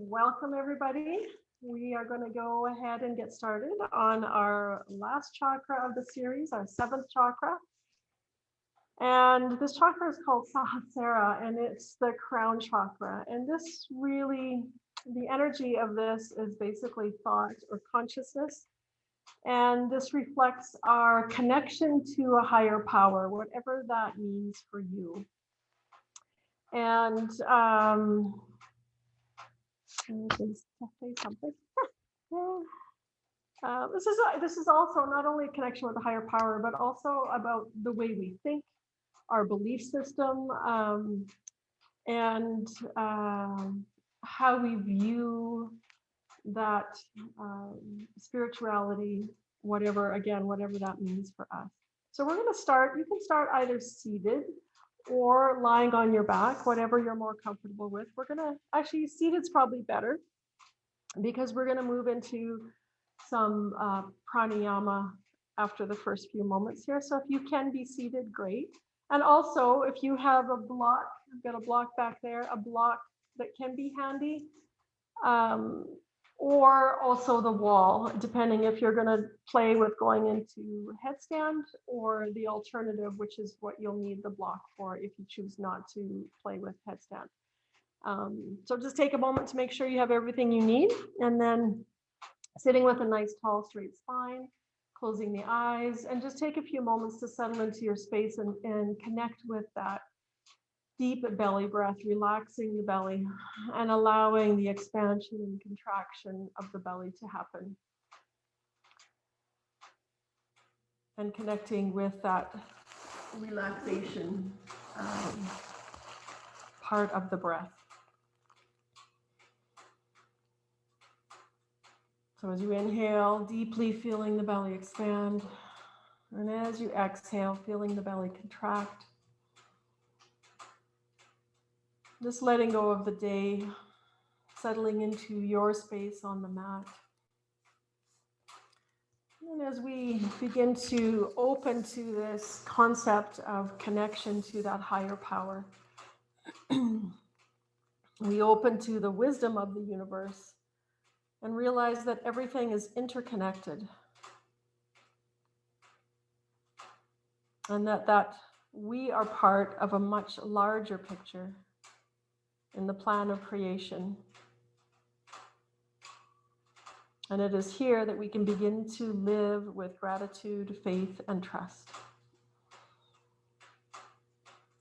Welcome everybody. We are going to go ahead and get started on our last chakra of the series, our seventh chakra. And this chakra is called Sahasrara, and it's the crown chakra. And this really, the energy of this is basically thought or consciousness. And this reflects our connection to a higher power, whatever that means for you. And say something. This is also not only a connection with a higher power, but also about the way we think, our belief system, and how we view that spirituality, whatever that means for us. So we're going to start. You can start either seated or lying on your back, whatever you're more comfortable with. We're going to actually seated's probably better because we're going to move into some pranayama after the first few moments here. So if you can be seated, great. And also if you have a block, I've got a block back there, a block that can be handy, or also the wall, depending if you're going to play with going into headstand or the alternative, which is what you'll need the block for if you choose not to play with headstand. So just take a moment to make sure you have everything you need, and then sitting with a nice tall straight spine, closing the eyes, and just take a few moments to settle into your space and connect with that deep belly breath, relaxing the belly and allowing the expansion and contraction of the belly to happen. And connecting with that relaxation part of the breath. So as you inhale, deeply feeling the belly expand. And as you exhale, feeling the belly contract. Just letting go of the day, settling into your space on the mat. And as we begin to open to this concept of connection to that higher power, we open to the wisdom of the universe and realize that everything is interconnected. And that we are part of a much larger picture in the plan of creation. And it is here that we can begin to live with gratitude, faith, and trust.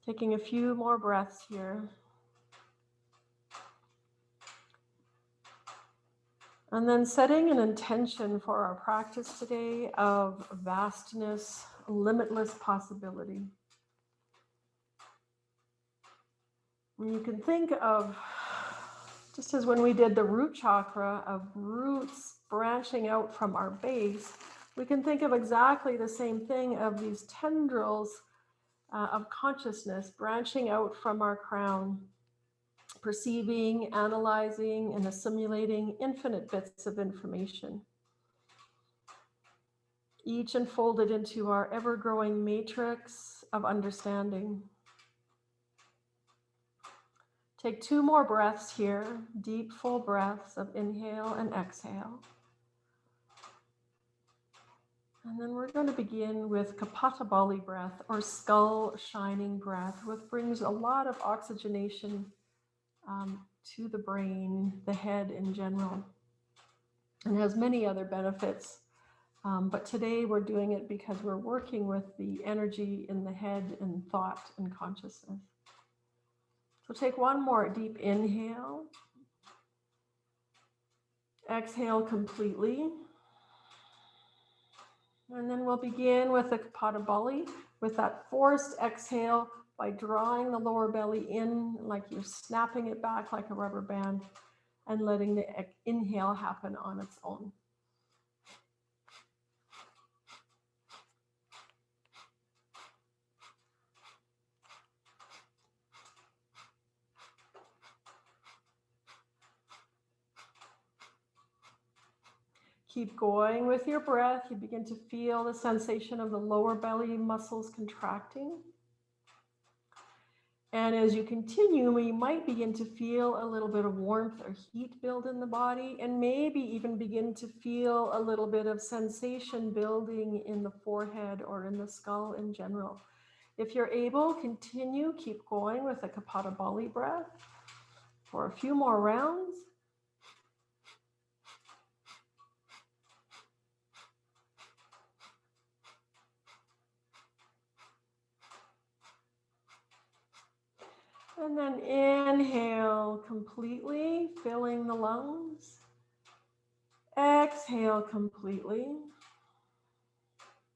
Taking a few more breaths here. And then setting an intention for our practice today of vastness, limitless possibility. And you can think of, just as when we did the root chakra, of roots branching out from our base, we can think of exactly the same thing of these tendrils of consciousness branching out from our crown, perceiving, analyzing, and assimilating infinite bits of information, each enfolded into our ever-growing matrix of understanding. Take 2 more breaths here, deep, full breaths of inhale and exhale. And then we're going to begin with Kapalabhati breath, or skull shining breath, which brings a lot of oxygenation to the brain, the head in general, and has many other benefits. But today we're doing it because we're working with the energy in the head and thought and consciousness. So take 1 more deep inhale. Exhale completely. And then we'll begin with the Kapalabhati, with that forced exhale by drawing the lower belly in like you're snapping it back like a rubber band and letting the inhale happen on its own. Keep going with your breath. You begin to feel the sensation of the lower belly muscles contracting. And as you continue, you might begin to feel a little bit of warmth or heat build in the body, and maybe even begin to feel a little bit of sensation building in the forehead or in the skull in general. If you're able, continue, keep going with a Kapalabhati breath for a few more rounds. And then inhale completely, filling the lungs. Exhale completely.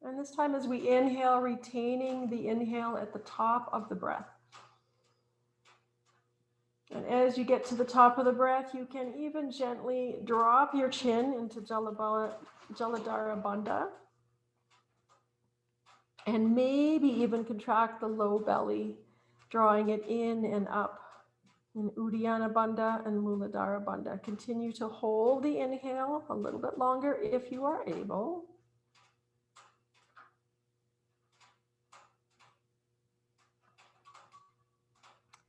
And this time as we inhale, retaining the inhale at the top of the breath. And as you get to the top of the breath, you can even gently drop your chin into Jaladhara Bandha. And maybe even contract the low belly, drawing it in and up in Uddiyana Bandha and Muladhara Bandha. Continue to hold the inhale a little bit longer if you are able.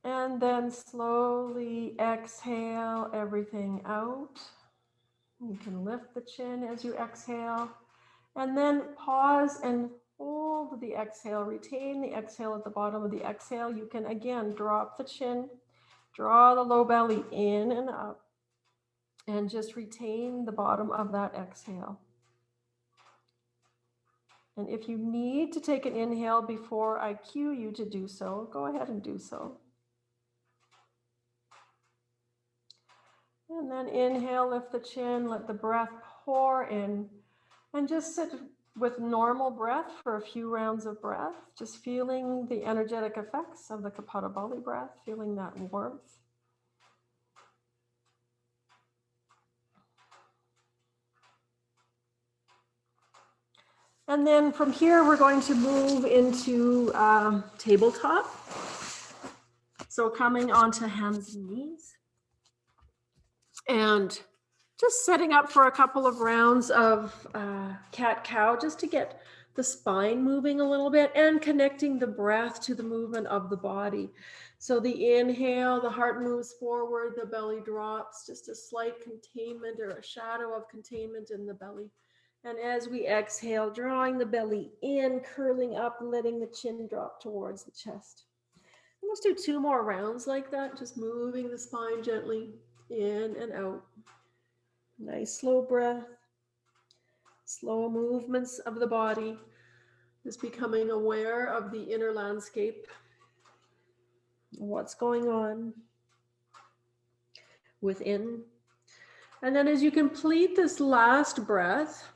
And then slowly exhale everything out. You can lift the chin as you exhale. And then pause and hold the exhale. Retain the exhale at the bottom of the exhale. You can again drop the chin, draw the low belly in and up, and just retain the bottom of that exhale. And if you need to take an inhale before I cue you to do so, go ahead and do so. And then inhale, lift the chin, let the breath pour in, and just sit with normal breath for a few rounds of breath, just feeling the energetic effects of the Kapalabhati breath, feeling that warmth. And then from here, we're going to move into tabletop. So coming onto hands and knees. And just setting up for a couple of rounds of cat-cow, just to get the spine moving a little bit and connecting the breath to the movement of the body. So the inhale, the heart moves forward, the belly drops, just a slight containment or a shadow of containment in the belly. And as we exhale, drawing the belly in, curling up, letting the chin drop towards the chest. And let's do 2 more rounds like that, just moving the spine gently in and out. Nice slow breath, slow movements of the body, just becoming aware of the inner landscape, what's going on within. And then as you complete this last breath,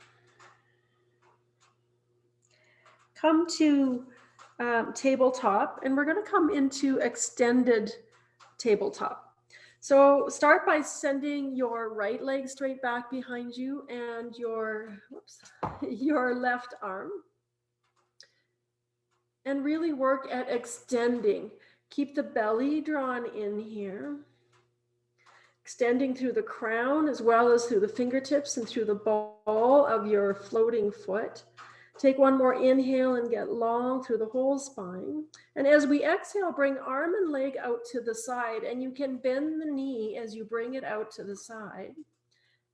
come to tabletop, and we're going to come into extended tabletop. So start by sending your right leg straight back behind you and your left arm. And really work at extending. Keep the belly drawn in here. Extending through the crown as well as through the fingertips and through the ball of your floating foot. Take 1 more inhale and get long through the whole spine. And as we exhale, bring arm and leg out to the side, and you can bend the knee as you bring it out to the side.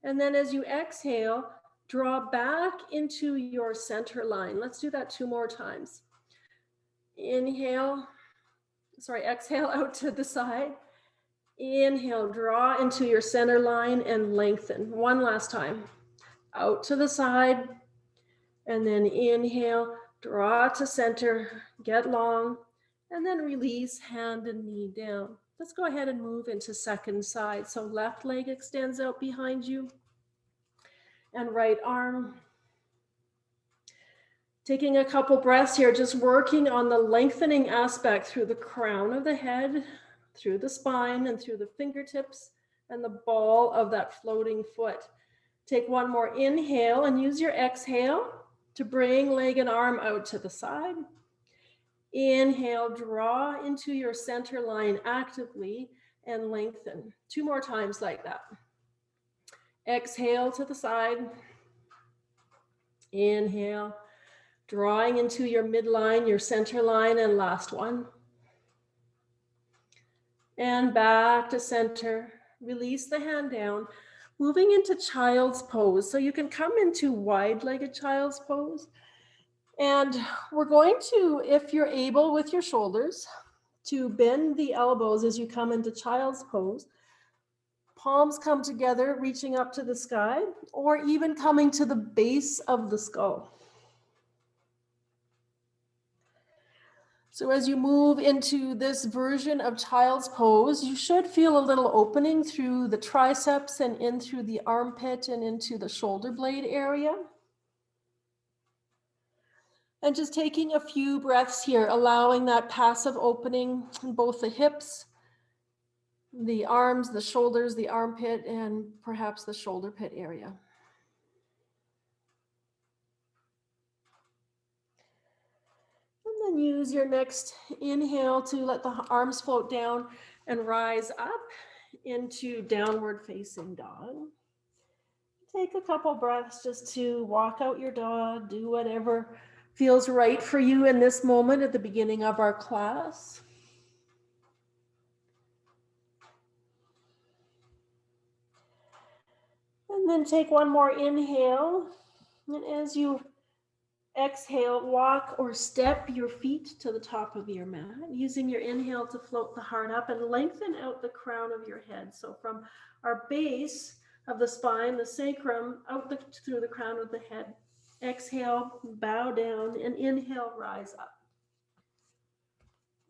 And then as you exhale, draw back into your center line. Let's do that 2 more times. Exhale out to the side. Inhale, draw into your center line and lengthen. 1 last time. Out to the side. And then inhale, draw to center, get long, and then release hand and knee down. Let's go ahead and move into second side. So left leg extends out behind you and right arm. Taking a couple breaths here, just working on the lengthening aspect through the crown of the head, through the spine, and through the fingertips and the ball of that floating foot. Take 1 more inhale and use your exhale to bring leg and arm out to the side. Inhale, draw into your center line actively and lengthen. 2 more times like that. Exhale to the side. Inhale, drawing into your midline, your center line, and last one. And back to center. Release the hand down. Moving into child's pose. So you can come into wide-legged child's pose. And we're going to, if you're able with your shoulders, to bend the elbows as you come into child's pose. Palms come together, reaching up to the sky, or even coming to the base of the skull. So as you move into this version of child's pose, you should feel a little opening through the triceps and in through the armpit and into the shoulder blade area. And just taking a few breaths here, allowing that passive opening in both the hips, the arms, the shoulders, the armpit, and perhaps the shoulder pit area. And then use your next inhale to let the arms float down and rise up into downward facing dog. Take a couple breaths just to walk out your dog, do whatever feels right for you in this moment at the beginning of our class. And then take one more inhale. And as you exhale, walk or step your feet to the top of your mat, using your inhale to float the heart up and lengthen out the crown of your head. So from our base of the spine, the sacrum, out through the crown of the head. Exhale, bow down, and inhale, rise up.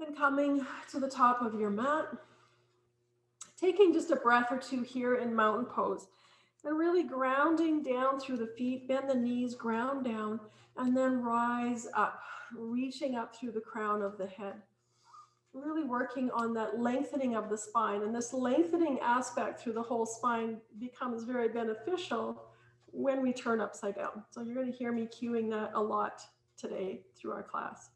And coming to the top of your mat, taking just a breath or two here in mountain pose, and really grounding down through the feet, bend the knees, ground down, and then rise up, reaching up through the crown of the head. Really working on that lengthening of the spine. And this lengthening aspect through the whole spine becomes very beneficial when we turn upside down. So you're going to hear me cueing that a lot today through our class.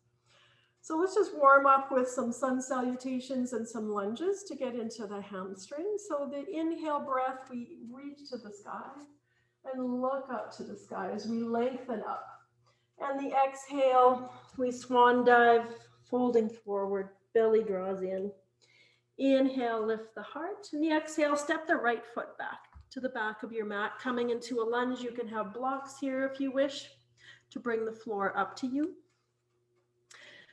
So let's just warm up with some sun salutations and some lunges to get into the hamstrings. So the inhale breath, we reach to the sky and look up to the sky as we lengthen up. And the exhale, we swan dive, folding forward, belly draws in. Inhale, lift the heart. And the exhale, step the right foot back to the back of your mat. Coming into a lunge, you can have blocks here if you wish to bring the floor up to you.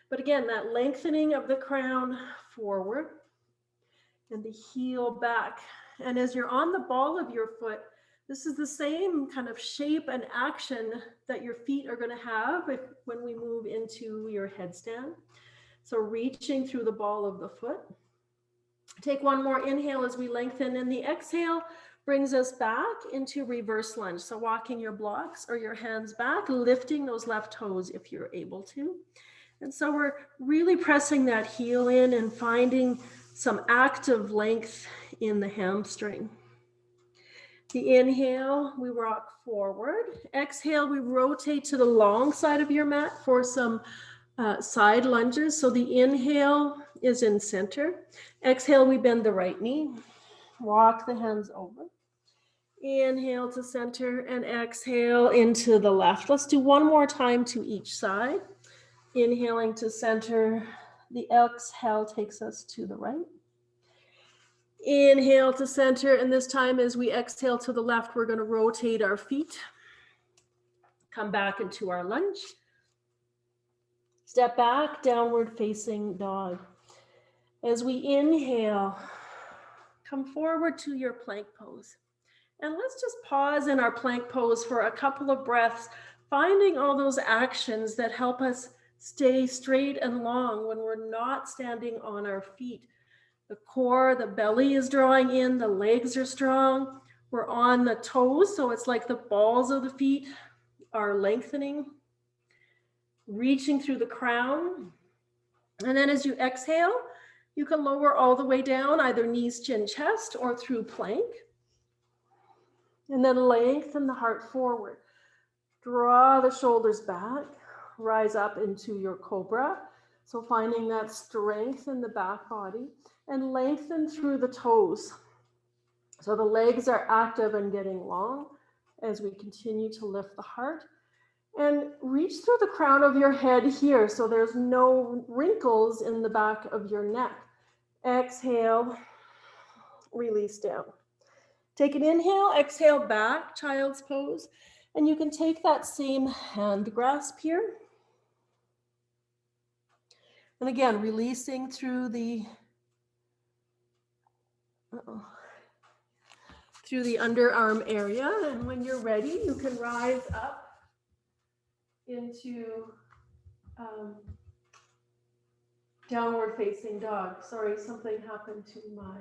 But again, that lengthening of the crown forward and the heel back. And as you're on the ball of your foot, this is the same kind of shape and action that your feet are going to have when we move into your headstand. So reaching through the ball of the foot. Take one more inhale as we lengthen, and the exhale brings us back into reverse lunge. So walking your blocks or your hands back, lifting those left toes if you're able to. And so we're really pressing that heel in and finding some active length in the hamstring. The inhale, we rock forward. Exhale, we rotate to the long side of your mat for some side lunges. So the inhale is in center. Exhale, we bend the right knee. Walk the hands over. Inhale to center and exhale into the left. Let's do one more time to each side. Inhaling to center, the exhale takes us to the right. Inhale to center, and this time as we exhale to the left, we're going to rotate our feet. Come back into our lunge. Step back, downward facing dog. As we inhale, come forward to your plank pose. And let's just pause in our plank pose for a couple of breaths, finding all those actions that help us stay straight and long when we're not standing on our feet. The core, the belly is drawing in, the legs are strong. We're on the toes, so it's like the balls of the feet are lengthening, reaching through the crown. And then as you exhale, you can lower all the way down, either knees, chin, chest, or through plank. And then lengthen the heart forward. Draw the shoulders back. Rise up into your cobra. So finding that strength in the back body and lengthen through the toes. So the legs are active and getting long as we continue to lift the heart. And reach through the crown of your head here so there's no wrinkles in the back of your neck. Exhale, release down. Take an inhale, exhale back, child's pose. And you can take that same hand grasp here. And again, releasing through the through the underarm area. And when you're ready, you can rise up into downward facing dog. Sorry, something happened to my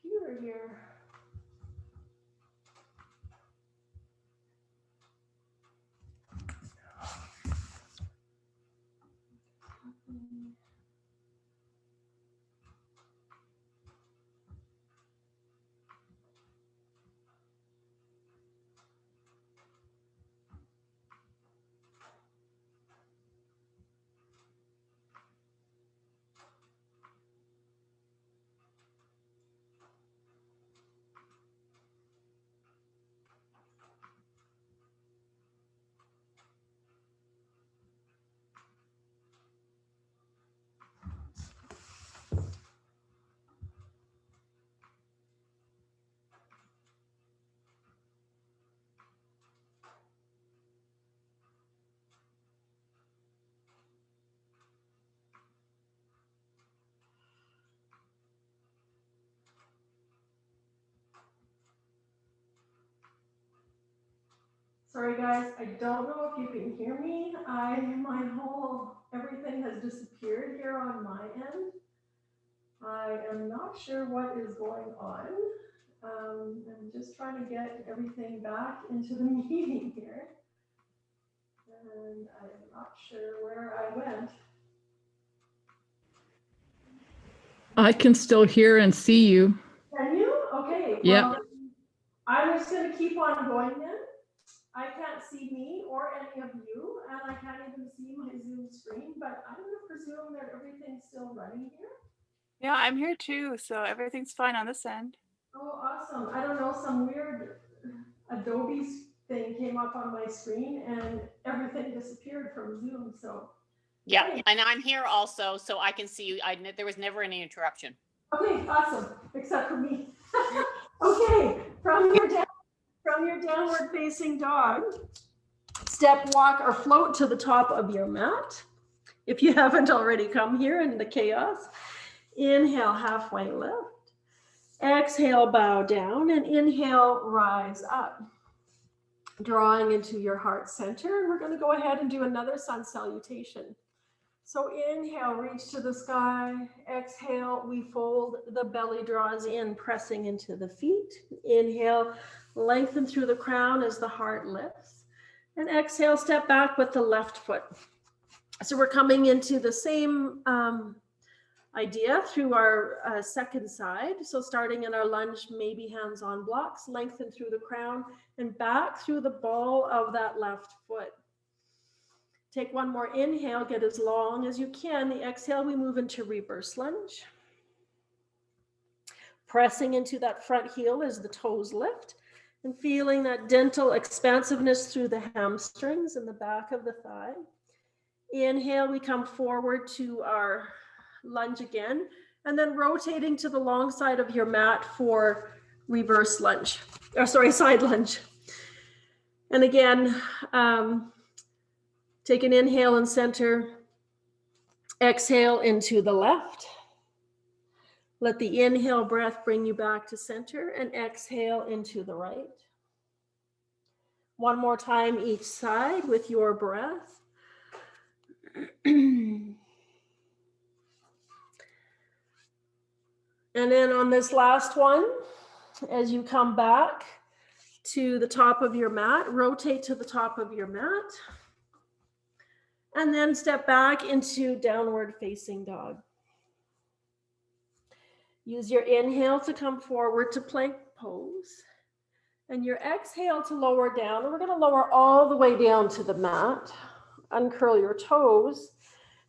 computer here. Sorry guys, I don't know if you can hear me. Everything has disappeared here on my end. I am not sure what is going on. I'm just trying to get everything back into the meeting here. And I'm not sure where I went. I can still hear and see you. Can you? Okay. Yeah. Well, I'm just going to keep on going then. I can't see me or any of you, and I can't even see my Zoom screen, but I'm going to presume that everything's still running here. Yeah, I'm here too, so everything's fine on this end. Oh, awesome. I don't know, some weird Adobe thing came up on my screen and everything disappeared from Zoom, so. Yeah, hey. and I'm here also, so I can see you. There was never any interruption. Okay, awesome, except for me. Okay, from your downward facing dog, step, walk, or float to the top of your mat. If you haven't already come here in the chaos, inhale, halfway lift. Exhale, bow down, and inhale, rise up. Drawing into your heart center, and we're going to go ahead and do another sun salutation. So inhale, reach to the sky. Exhale, we fold, the belly draws in, pressing into the feet. Inhale, lengthen through the crown as the heart lifts. And exhale, step back with the left foot. So we're coming into the same idea through our second side. So starting in our lunge, maybe hands on blocks, lengthen through the crown and back through the ball of that left foot. Take one more inhale, get as long as you can. The exhale, we move into reverse lunge. Pressing into that front heel as the toes lift and feeling that gentle expansiveness through the hamstrings and the back of the thigh. Inhale, we come forward to our lunge again, and then rotating to the long side of your mat for reverse lunge, or sorry, side lunge. And again, take an inhale and center, exhale into the left. Let the inhale breath bring you back to center and exhale into the right. One more time each side with your breath. And then on this last one, as you come back to the top of your mat, rotate to the top of your mat, and then step back into downward facing dog. Use your inhale to come forward to plank pose, and your exhale to lower down. And we're going to lower all the way down to the mat. Uncurl your toes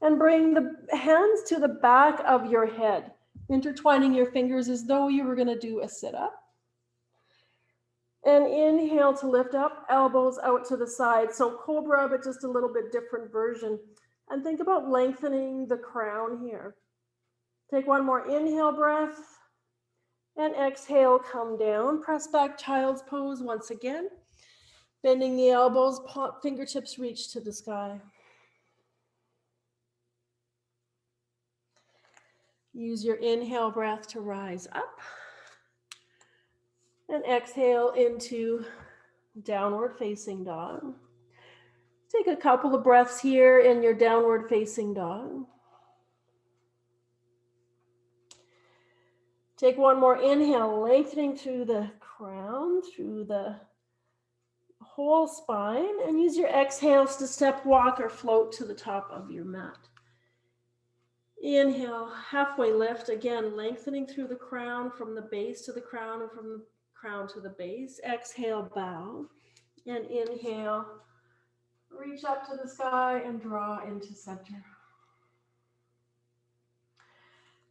and bring the hands to the back of your head, intertwining your fingers as though you were going to do a sit-up. And inhale to lift up, elbows out to the side. So cobra, but just a little bit different version. And think about lengthening the crown here. Take one more inhale breath and exhale, come down. Press back child's pose once again. Bending the elbows, fingertips reach to the sky. Use your inhale breath to rise up. And exhale into downward facing dog. Take a couple of breaths here in your downward facing dog. Take one more inhale, lengthening through the crown, through the whole spine, and use your exhales to step, walk, or float to the top of your mat. Inhale, halfway lift, again, lengthening through the crown, from the base to the crown, and from the crown to the base. Exhale, bow, and inhale, reach up to the sky and draw into center.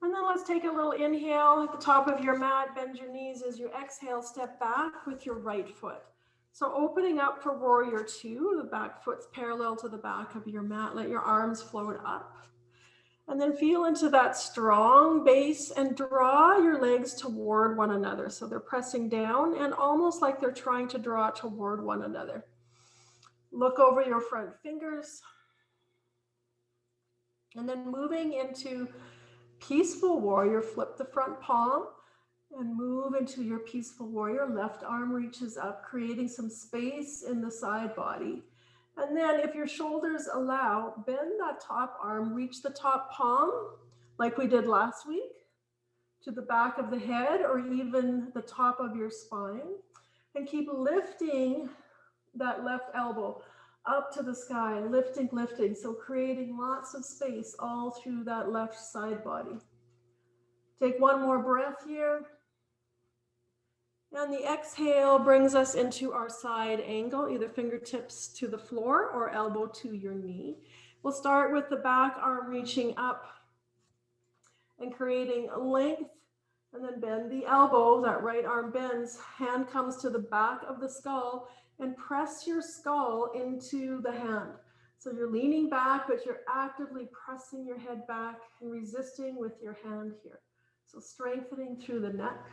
And then let's take a little inhale at the top of your mat, bend your knees as you exhale, step back with your right foot. So opening up for warrior two, the back foot's parallel to the back of your mat. Let your arms float up. And then feel into that strong base and draw your legs toward one another. So they're pressing down and almost like they're trying to draw toward one another. Look over your front fingers. And then moving into peaceful warrior, flip the front palm and move into your peaceful warrior. Left arm reaches up, creating some space in the side body. And then if your shoulders allow, bend that top arm, reach the top palm like we did last week to the back of the head or even the top of your spine. And keep lifting that left elbow up to the sky, lifting, lifting. So creating lots of space all through that left side body. Take one more breath here. And the exhale brings us into our side angle, either fingertips to the floor or elbow to your knee. We'll start with the back arm reaching up and creating length, and then bend the elbow, that right arm bends, hand comes to the back of the skull, and press your skull into the hand. So you're leaning back, but you're actively pressing your head back and resisting with your hand here. So strengthening through the neck.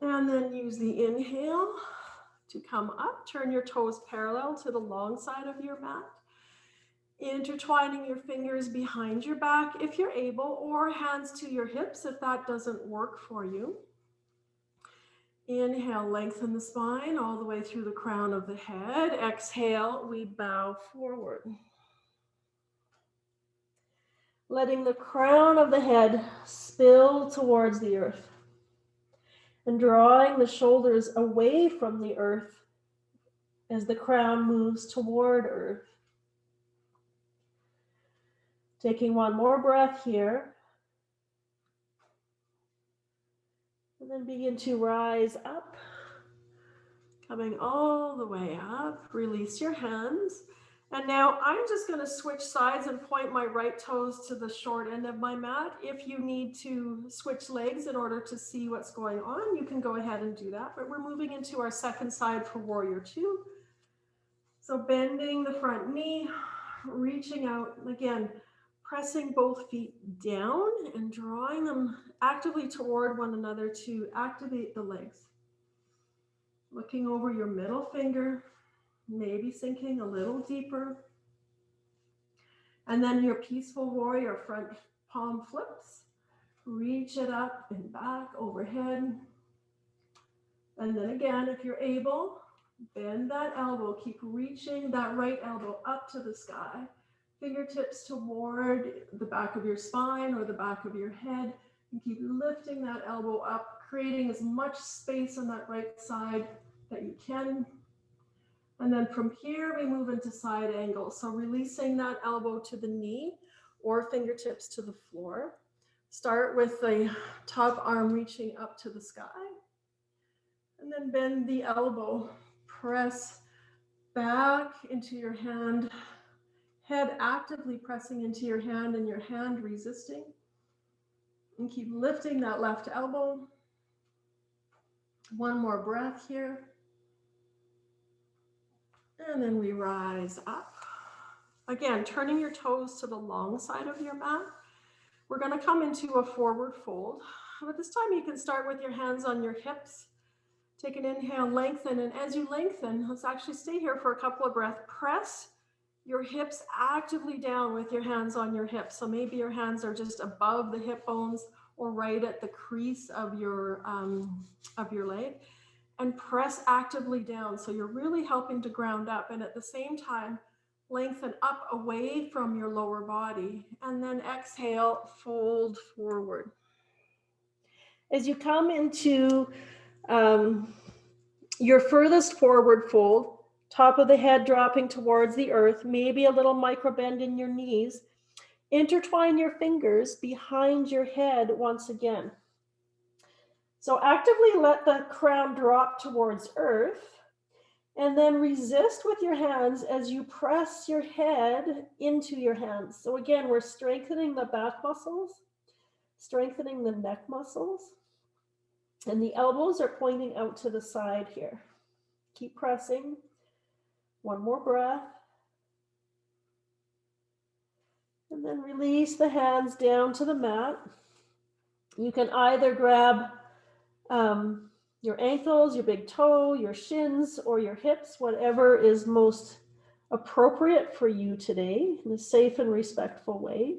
And then use the inhale to come up. Turn your toes parallel to the long side of your mat. Intertwining your fingers behind your back if you're able, or hands to your hips if that doesn't work for you. Inhale, lengthen the spine all the way through the crown of the head. Exhale, we bow forward. Letting the crown of the head spill towards the earth. And drawing the shoulders away from the earth as the crown moves toward earth. Taking one more breath here. And then begin to rise up. Coming all the way up. Release your hands. And now I'm just going to switch sides and point my right toes to the short end of my mat. If you need to switch legs in order to see what's going on, you can go ahead and do that. But we're moving into our second side for warrior two. So bending the front knee, reaching out, again, pressing both feet down and drawing them actively toward one another to activate the legs. Looking over your middle finger, maybe sinking a little deeper. And then your peaceful warrior front palm flips. Reach it up and back overhead. And then again, if you're able, bend that elbow. Keep reaching that right elbow up to the sky. Fingertips toward the back of your spine or the back of your head. And keep lifting that elbow up, creating as much space on that right side that you can. And then from here, we move into side angle. So releasing that elbow to the knee or fingertips to the floor. Start with the top arm reaching up to the sky. And then bend the elbow. Press back into your hand. Head actively pressing into your hand and your hand resisting. And keep lifting that left elbow. One more breath here. And then we rise up. Again, turning your toes to the long side of your mat. We're going to come into a forward fold. But this time you can start with your hands on your hips. Take an inhale, lengthen, and as you lengthen, let's actually stay here for a couple of breaths. Press your hips actively down with your hands on your hips. So maybe your hands are just above the hip bones or right at the crease of your leg, and press actively down. So you're really helping to ground up, and at the same time, lengthen up away from your lower body, and then exhale, fold forward. As you come into your furthest forward fold, top of the head dropping towards the earth, maybe a little micro bend in your knees, intertwine your fingers behind your head once again. So actively let the crown drop towards earth, and then resist with your hands as you press your head into your hands. So again, we're strengthening the back muscles, strengthening the neck muscles, and the elbows are pointing out to the side here. Keep pressing. One more breath. And then release the hands down to the mat. You can either grab your ankles, your big toe, your shins, or your hips, whatever is most appropriate for you today in a safe and respectful way.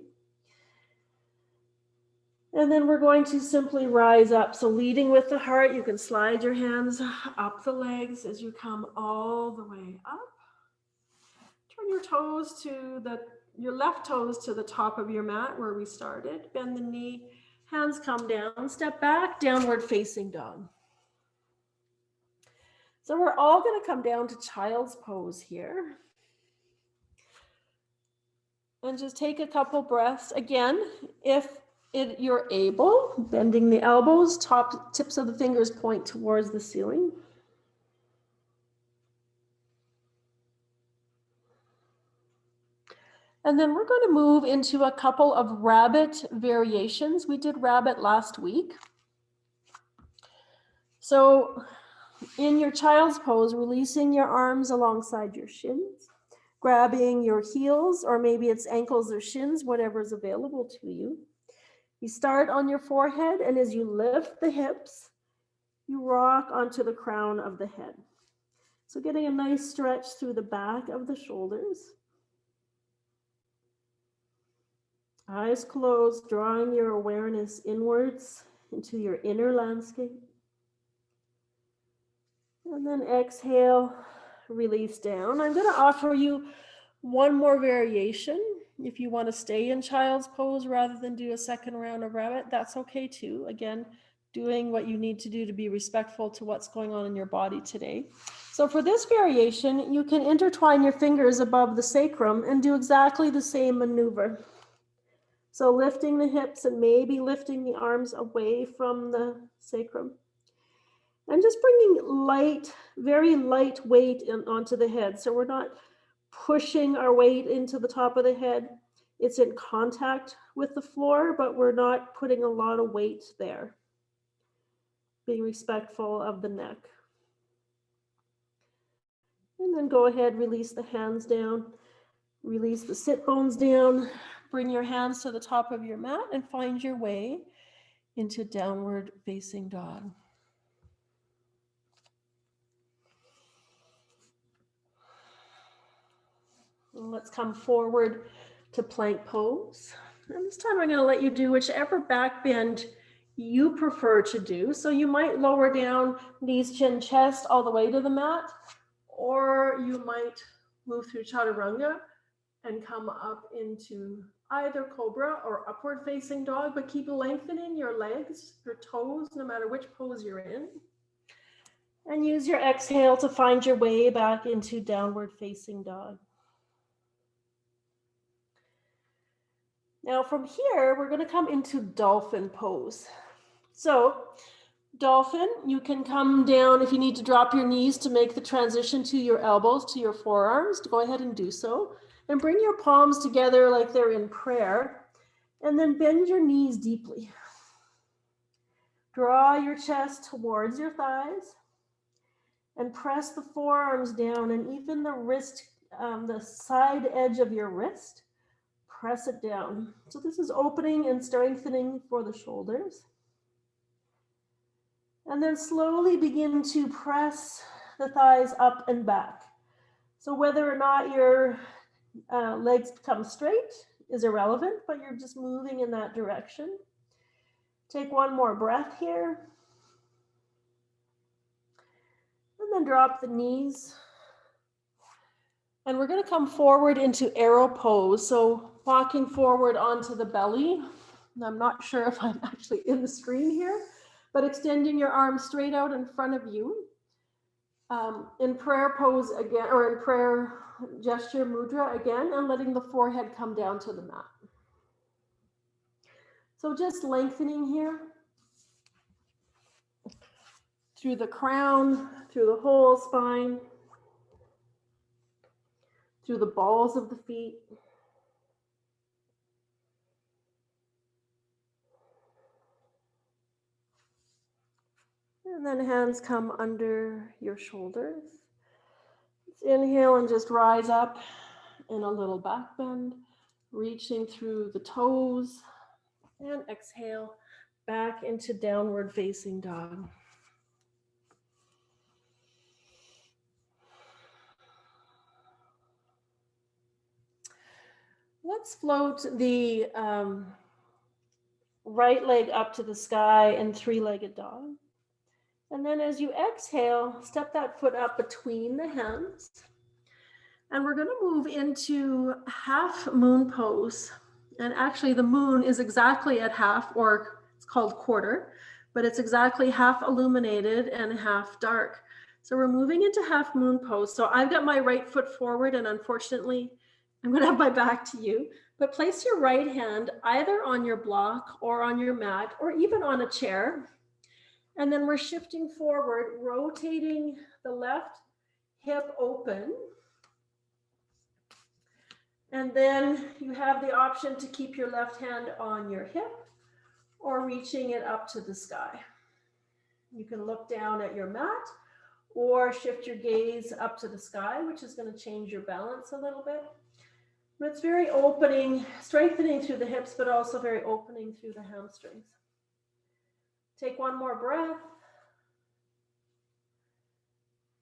And then we're going to simply rise up. So leading with the heart, you can slide your hands up the legs as you come all the way up. Turn your toes to your left toes to the top of your mat where we started. Bend the knee, hands come down, step back, downward facing dog. So we're all going to come down to child's pose here. And just take a couple breaths. Again, if you're able, bending the elbows, tips of the fingers point towards the ceiling. And then we're going to move into a couple of rabbit variations. We did rabbit last week. So in your child's pose, releasing your arms alongside your shins, grabbing your heels, or maybe it's ankles or shins, whatever is available to you. You start on your forehead, and as you lift the hips, you rock onto the crown of the head. So getting a nice stretch through the back of the shoulders. Eyes closed, drawing your awareness inwards into your inner landscape. And then exhale, release down. I'm going to offer you one more variation. If you want to stay in child's pose rather than do a second round of rabbit, that's okay too. Again, doing what you need to do to be respectful to what's going on in your body today. So for this variation, you can intertwine your fingers above the sacrum and do exactly the same maneuver. So lifting the hips and maybe lifting the arms away from the sacrum. And just bringing light, very light weight onto the head. So we're not pushing our weight into the top of the head. It's in contact with the floor, but we're not putting a lot of weight there. Being respectful of the neck. And then go ahead, release the hands down, release the sit bones down, bring your hands to the top of your mat and find your way into downward facing dog. And let's come forward to plank pose. And this time I'm going to let you do whichever back bend you prefer to do. So you might lower down knees, chin, chest all the way to the mat, or you might move through chaturanga and come up into either cobra or upward facing dog, but keep lengthening your legs, your toes, no matter which pose you're in. And use your exhale to find your way back into downward facing dog. Now from here, we're going to come into dolphin pose. So dolphin, you can come down if you need to drop your knees to make the transition to your elbows, to your forearms, to go ahead and do so. And bring your palms together like they're in prayer. And then bend your knees deeply. Draw your chest towards your thighs. And press the forearms down and even the wrist the side edge of your wrist. Press it down. So this is opening and strengthening for the shoulders. And then slowly begin to press the thighs up and back. So whether or not your legs come straight is irrelevant, but you're just moving in that direction. Take one more breath here. And then drop the knees. And we're going to come forward into arrow pose. So walking forward onto the belly. And I'm not sure if I'm actually in the screen here, but extending your arms straight out in front of you. In prayer pose again, or in prayer gesture mudra again, and letting the forehead come down to the mat. So just lengthening here through the crown, through the whole spine, through the balls of the feet. And then hands come under your shoulders. Let's inhale and just rise up in a little back bend, reaching through the toes. And exhale back into downward facing dog. Let's float the right leg up to the sky in three-legged dog. And then as you exhale, step that foot up between the hands. And we're going to move into half moon pose. And actually the moon is exactly at half, or it's called quarter, but it's exactly half illuminated and half dark. So we're moving into half moon pose. So I've got my right foot forward, and unfortunately, I'm going to have my back to you, but place your right hand either on your block or on your mat or even on a chair. And then we're shifting forward, rotating the left hip open. And then you have the option to keep your left hand on your hip or reaching it up to the sky. You can look down at your mat or shift your gaze up to the sky, which is going to change your balance a little bit. But it's very opening, strengthening through the hips, but also very opening through the hamstrings. Take one more breath.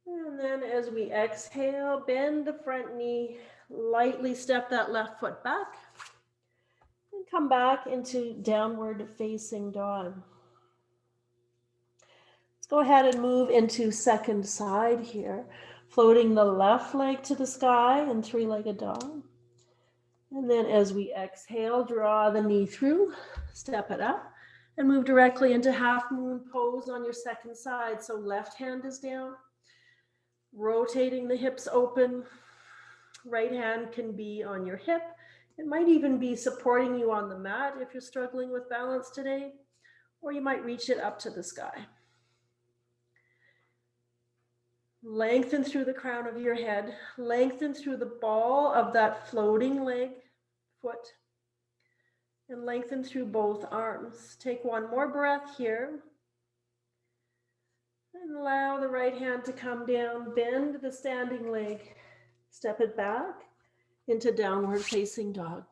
And then as we exhale, bend the front knee, lightly step that left foot back, and come back into downward facing dog. Let's go ahead and move into second side here, floating the left leg to the sky in three-legged dog. And then as we exhale, draw the knee through, step it up, and move directly into half moon pose on your second side. So left hand is down, rotating the hips open. Right hand can be on your hip. It might even be supporting you on the mat if you're struggling with balance today, or you might reach it up to the sky. Lengthen through the crown of your head, lengthen through the ball of that floating leg, foot, and lengthen through both arms. Take one more breath here. And allow the right hand to come down, bend the standing leg, step it back into downward facing dog.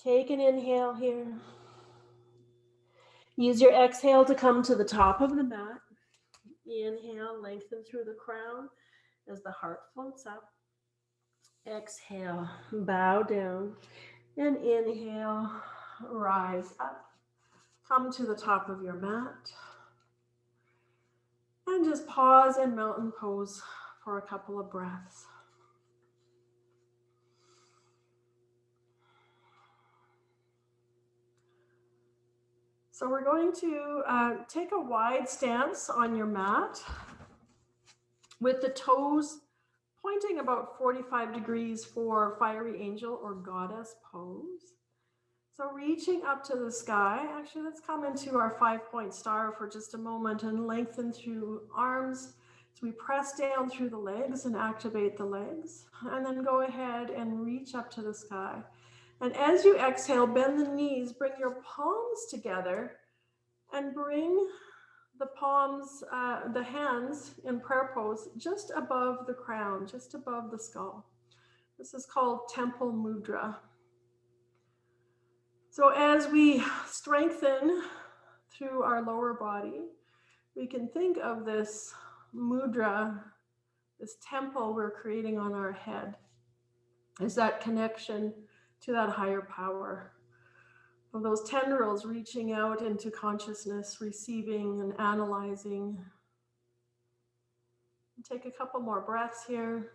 Take an inhale here. Use your exhale to come to the top of the mat. Inhale, lengthen through the crown as the heart floats up. Exhale, bow down, and inhale, rise up. Come to the top of your mat. And just pause in mountain pose for a couple of breaths. So we're going to take a wide stance on your mat with the toes pointing about 45 degrees for fiery angel or goddess pose. So reaching up to the sky, actually let's come into our 5-point star for just a moment and lengthen through arms. So we press down through the legs and activate the legs, and then go ahead and reach up to the sky. And as you exhale, bend the knees, bring your palms together and bring the palms, the hands in prayer pose just above the crown, just above the skull. This is called temple mudra. So as we strengthen through our lower body, we can think of this mudra, this temple we're creating on our head, as that connection to that higher power. Of those tendrils reaching out into consciousness, receiving and analyzing. Take a couple more breaths here.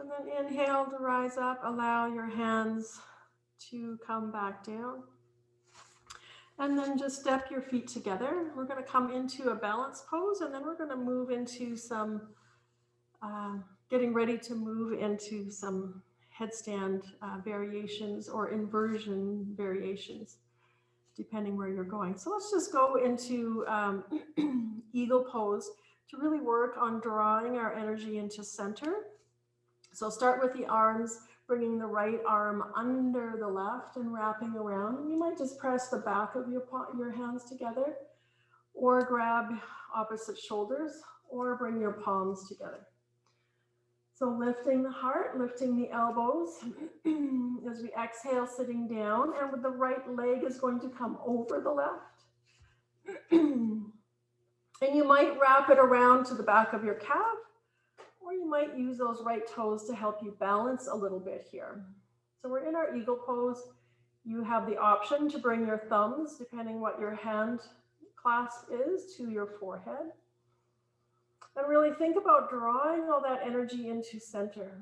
And then inhale to rise up. Allow your hands to come back down. And then just step your feet together. We're going to come into a balance pose, and then we're going to move into some, getting ready to move into some headstand variations or inversion variations, depending where you're going. So let's just go into eagle pose to really work on drawing our energy into center. So start with the arms, bringing the right arm under the left and wrapping around. And you might just press the back of your hands together, or grab opposite shoulders, or bring your palms together. So lifting the heart, lifting the elbows as we exhale, sitting down, and with the right leg is going to come over the left. And you might wrap it around to the back of your calf, or you might use those right toes to help you balance a little bit here. So we're in our eagle pose. You have the option to bring your thumbs, depending what your hand clasp is, to your forehead. And really think about drawing all that energy into center.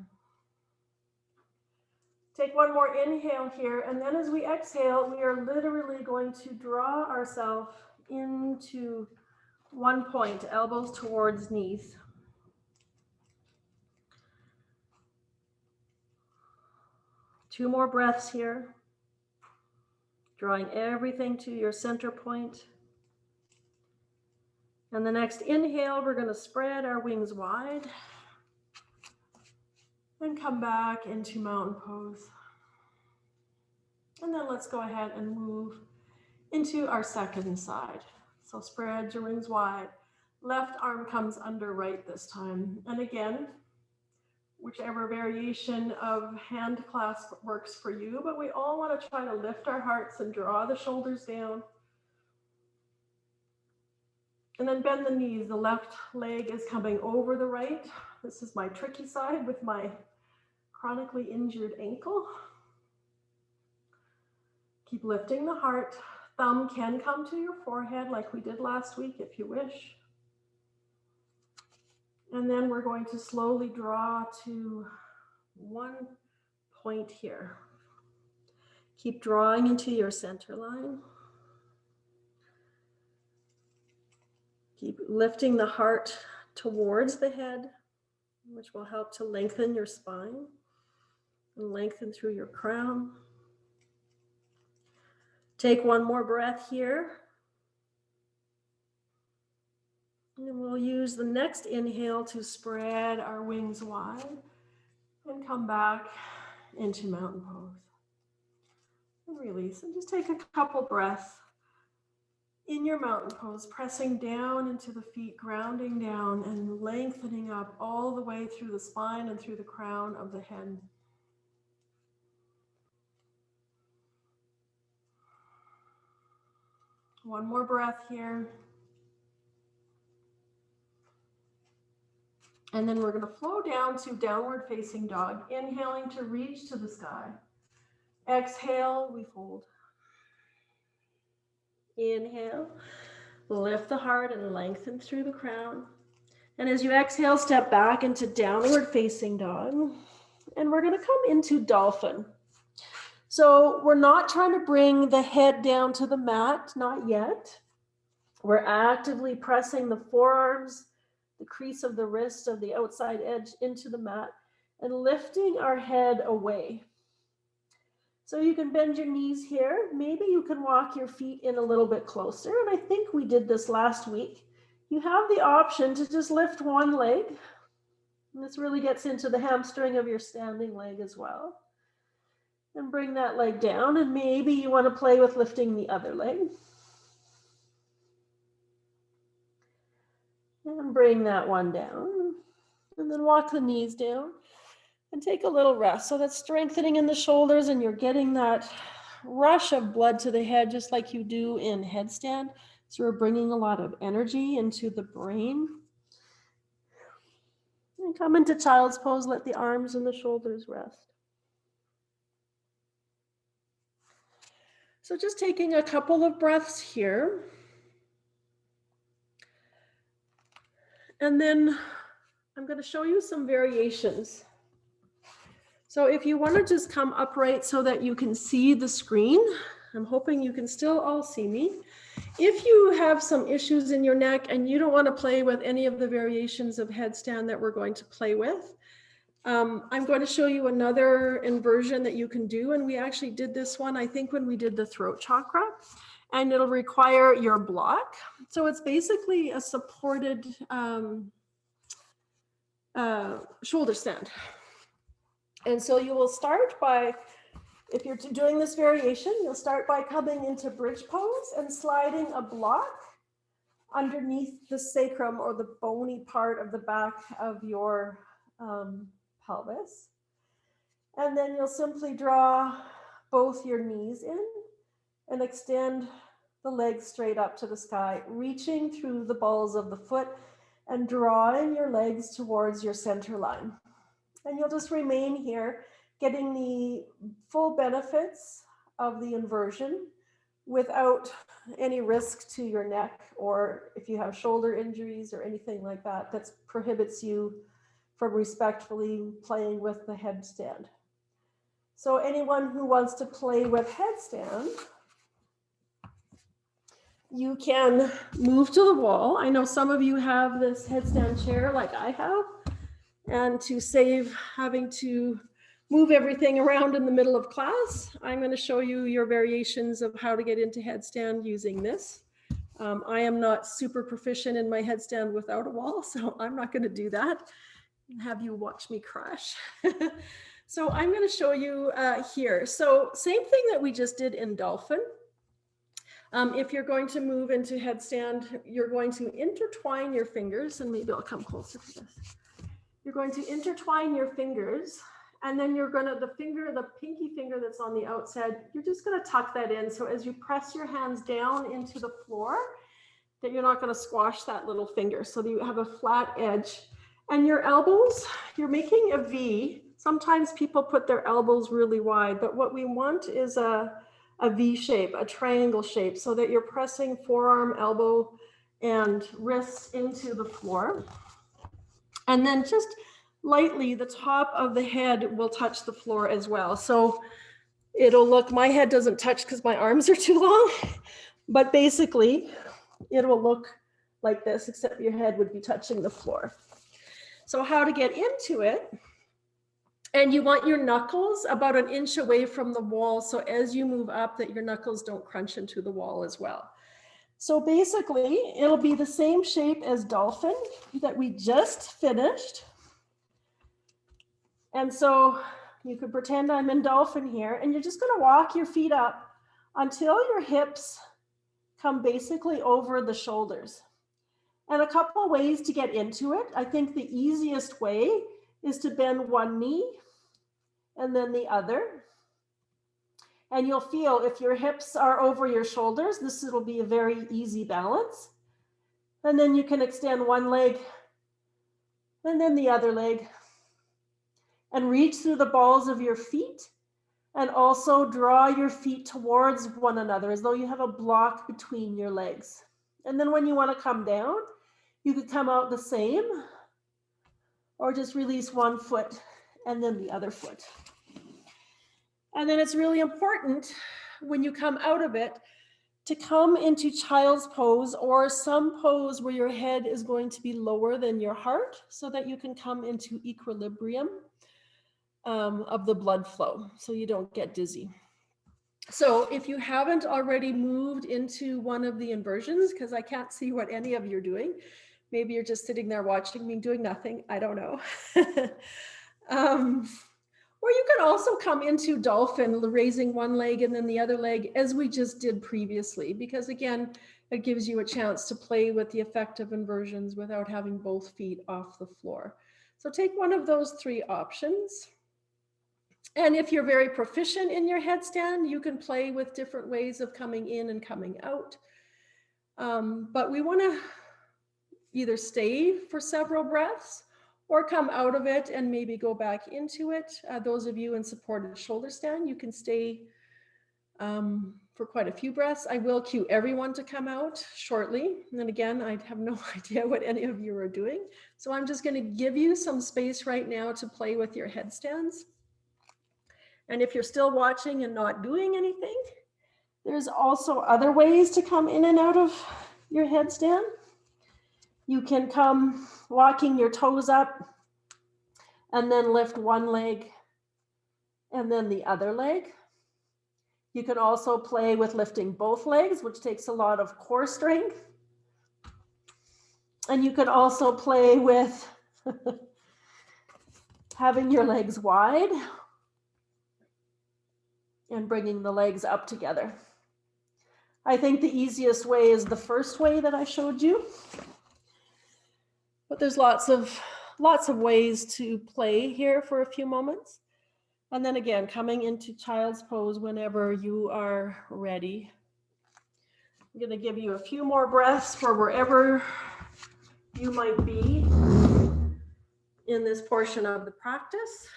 Take one more inhale here, and then as we exhale, we are literally going to draw ourselves into one point, elbows towards knees. Two more breaths here, drawing everything to your center point. And the next inhale, we're going to spread our wings wide and come back into mountain pose. And then let's go ahead and move into our second side. So spread your wings wide. Left arm comes under right this time. And again, whichever variation of hand clasp works for you, but we all want to try to lift our hearts and draw the shoulders down. And then bend the knees. The left leg is coming over the right. This is my tricky side with my chronically injured ankle. Keep lifting the heart. Thumb can come to your forehead like we did last week if you wish. And then we're going to slowly draw to one point here. Keep drawing into your center line. Keep lifting the heart towards the head, which will help to lengthen your spine and lengthen through your crown. Take one more breath here. And we'll use the next inhale to spread our wings wide and come back into mountain pose. And release, and just take a couple breaths in your mountain pose, pressing down into the feet, grounding down and lengthening up all the way through the spine and through the crown of the head. One more breath here. And then we're going to flow down to downward facing dog, inhaling to reach to the sky. Exhale, we fold. Inhale, lift the heart and lengthen through the crown. And as you exhale, step back into downward facing dog. And we're going to come into dolphin. So we're not trying to bring the head down to the mat, not yet. We're actively pressing the forearms, the crease of the wrist of the outside edge into the mat and lifting our head away. So you can bend your knees here. Maybe you can walk your feet in a little bit closer. And I think we did this last week. You have the option to just lift one leg. And this really gets into the hamstring of your standing leg as well. And bring that leg down, and maybe you want to play with lifting the other leg. And bring that one down. And then walk the knees down and take a little rest. So that's strengthening in the shoulders, and you're getting that rush of blood to the head just like you do in headstand. So we're bringing a lot of energy into the brain. And come into child's pose, let the arms and the shoulders rest. So just taking a couple of breaths here. And then I'm going to show you some variations. So if you want to just come upright so that you can see the screen, I'm hoping you can still all see me. If you have some issues in your neck and you don't want to play with any of the variations of headstand that we're going to play with, I'm going to show you another inversion that you can do. And we actually did this one, I think, when we did the throat chakra, and it'll require your block. So it's basically a supported shoulder stand. And so you will start by, if you're doing this variation, you'll start by coming into bridge pose and sliding a block underneath the sacrum, or the bony part of the back of your pelvis. And then you'll simply draw both your knees in and extend the legs straight up to the sky, reaching through the balls of the foot and drawing your legs towards your center line. And you'll just remain here, getting the full benefits of the inversion without any risk to your neck, or if you have shoulder injuries or anything like that, that prohibits you from respectfully playing with the headstand. So anyone who wants to play with headstand, you can move to the wall. I know some of you have this headstand chair like I have, and to save having to move everything around in the middle of class, I'm going to show you your variations of how to get into headstand using this. I am not super proficient in my headstand without a wall, so I'm not going to do that and have you watch me crash. So I'm going to show you here. So same thing that we just did in dolphin. If you're going to move into headstand, you're going to intertwine your fingers, and maybe I'll come closer to this. You're going to intertwine your fingers, and then you're going to, the pinky finger that's on the outside, you're just going to tuck that in. So as you press your hands down into the floor, that you're not going to squash that little finger. So that you have a flat edge, and your elbows, you're making a V. Sometimes people put their elbows really wide, but what we want is a V shape, a triangle shape, so that you're pressing forearm, elbow, and wrists into the floor. And then just lightly, the top of the head will touch the floor as well. So it'll look, my head doesn't touch because my arms are too long, but basically it will look like this, except your head would be touching the floor. So how to get into it, and you want your knuckles about an inch away from the wall. So as you move up, that your knuckles don't crunch into the wall as well. So basically, it'll be the same shape as dolphin that we just finished. And so you could pretend I'm in dolphin here, and you're just going to walk your feet up until your hips come basically over the shoulders. And a couple of ways to get into it. I think the easiest way is to bend one knee and then the other. And you'll feel if your hips are over your shoulders, this will be a very easy balance. And then you can extend one leg and then the other leg, and reach through the balls of your feet, and also draw your feet towards one another as though you have a block between your legs. And then when you want to come down, you could come out the same, or just release one foot and then the other foot. And then it's really important when you come out of it to come into child's pose, or some pose where your head is going to be lower than your heart, so that you can come into equilibrium of the blood flow, so you don't get dizzy. So if you haven't already moved into one of the inversions, because I can't see what any of you are doing, maybe you're just sitting there watching me doing nothing, I don't know. Or you can also come into dolphin, raising one leg and then the other leg, as we just did previously, because again, it gives you a chance to play with the effective inversions without having both feet off the floor. So take one of those three options. And if you're very proficient in your headstand, you can play with different ways of coming in and coming out. But we want to either stay for several breaths or come out of it and maybe go back into it. Those of you in supported shoulder stand, you can stay for quite a few breaths. I will cue everyone to come out shortly. And then again, I have no idea what any of you are doing. So I'm just going to give you some space right now to play with your headstands. And if you're still watching and not doing anything, there's also other ways to come in and out of your headstand. You can come walking your toes up and then lift one leg and then the other leg. You can also play with lifting both legs, which takes a lot of core strength. And you can also play with having your legs wide and bringing the legs up together. I think the easiest way is the first way that I showed you. But there's lots of ways to play here for a few moments. And then again, coming into child's pose whenever you are ready. I'm going to give you a few more breaths for wherever you might be in this portion of the practice.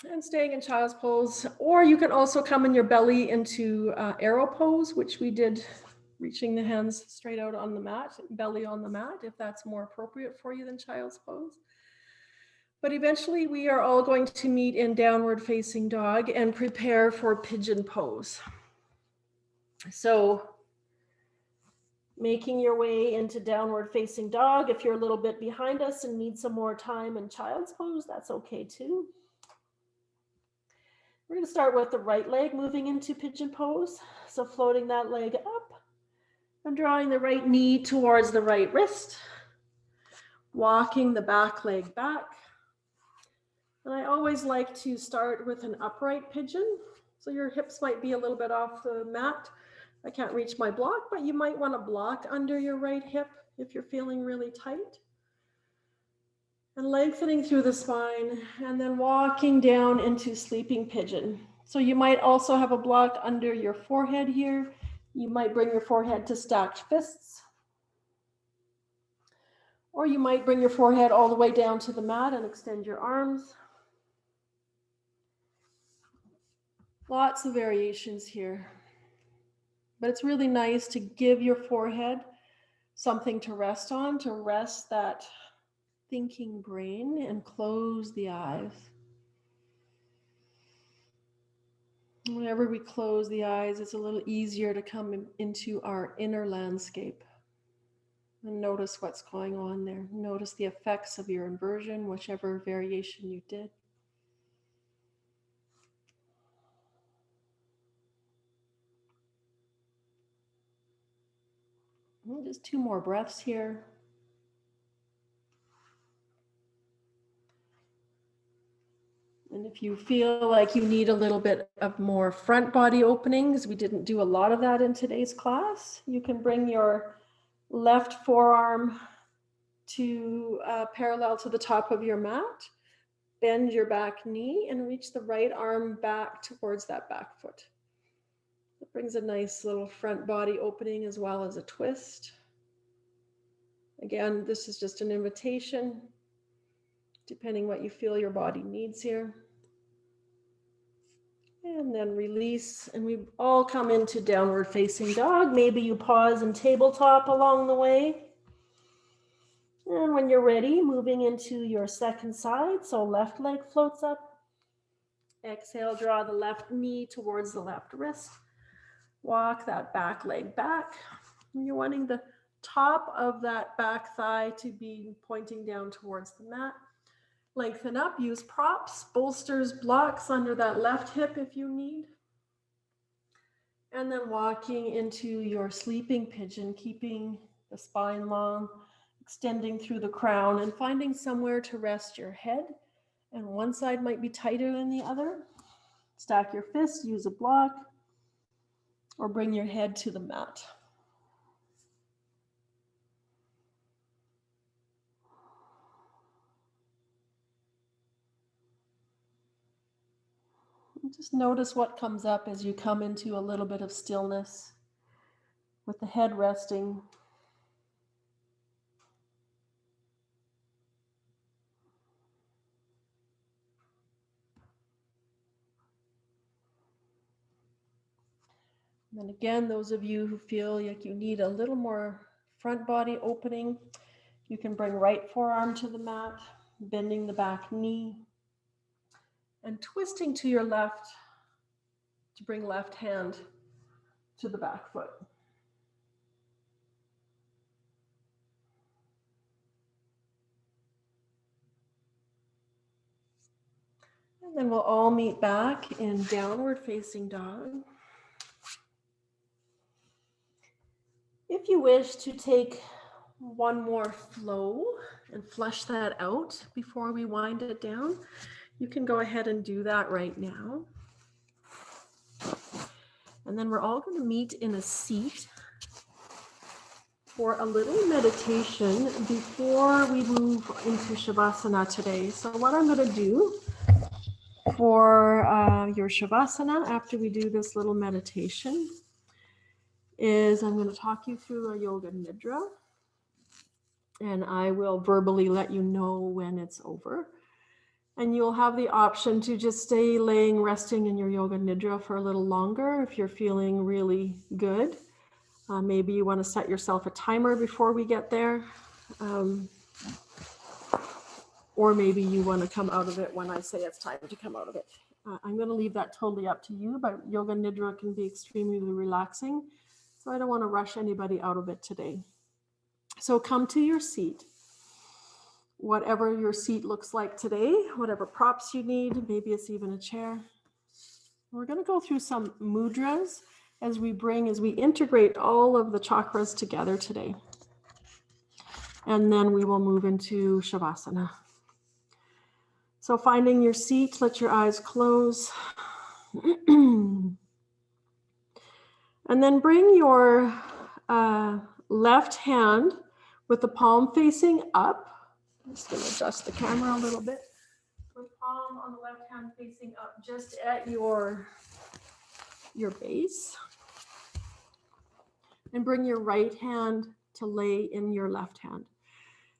And staying in child's pose, or you can also come in your belly into arrow pose, which we did, reaching the hands straight out on the mat, belly on the mat, if that's more appropriate for you than child's pose. But eventually we are all going to meet in downward facing dog and prepare for pigeon pose. So making your way into downward facing dog. If you're a little bit behind us and need some more time in child's pose, that's okay too. We're going to start with the right leg moving into pigeon pose. So floating that leg up and drawing the right knee towards the right wrist. Walking the back leg back. And I always like to start with an upright pigeon. So your hips might be a little bit off the mat. I can't reach my block, but you might want to block under your right hip if you're feeling really tight. And lengthening through the spine and then walking down into sleeping pigeon. So you might also have a block under your forehead here. You might bring your forehead to stacked fists. Or you might bring your forehead all the way down to the mat and extend your arms. Lots of variations here. But it's really nice to give your forehead something to rest on, to rest that thinking brain, and close the eyes. Whenever we close the eyes, it's a little easier to come into our inner landscape and notice what's going on there. Notice the effects of your inversion, whichever variation you did. And just 2 more breaths here. And if you feel like you need a little bit of more front body openings, we didn't do a lot of that in today's class. You can bring your left forearm to parallel to the top of your mat, bend your back knee and reach the right arm back towards that back foot. It brings a nice little front body opening as well as a twist. Again, this is just an invitation, depending what you feel your body needs here. And then release, and we all come into downward facing dog. Maybe you pause and tabletop along the way. And when you're ready, moving into your second side. So left leg floats up. Exhale, draw the left knee towards the left wrist. Walk that back leg back. And you're wanting the top of that back thigh to be pointing down towards the mat. Lengthen up, use props, bolsters, blocks under that left hip if you need. And then walking into your sleeping pigeon, keeping the spine long, extending through the crown and finding somewhere to rest your head. And one side might be tighter than the other. Stack your fists, use a block, or bring your head to the mat. And just notice what comes up as you come into a little bit of stillness with the head resting. And again, those of you who feel like you need a little more front body opening, you can bring right forearm to the mat, bending the back knee, and twisting to your left to bring left hand to the back foot. And then we'll all meet back in downward facing dog. If you wish to take one more flow and flush that out before we wind it down, you can go ahead and do that right now. And then we're all going to meet in a seat for a little meditation before we move into Shavasana today. So what I'm going to do for your Shavasana after we do this little meditation is I'm going to talk you through a Yoga Nidra, and I will verbally let you know when it's over. And you'll have the option to just stay laying, resting in your Yoga Nidra for a little longer if you're feeling really good. Maybe you want to set yourself a timer before we get there. Or maybe you want to come out of it when I say it's time to come out of it. I'm going to leave that totally up to you, but Yoga Nidra can be extremely relaxing. So I don't want to rush anybody out of it today. So come to your seat. Whatever your seat looks like today, whatever props you need, maybe it's even a chair. We're going to go through some mudras as we integrate all of the chakras together today. And then we will move into Shavasana. So finding your seat, let your eyes close. And then bring your left hand with the palm facing up. I'm just going to adjust the camera a little bit. With palm on the left hand facing up just at your base. And bring your right hand to lay in your left hand.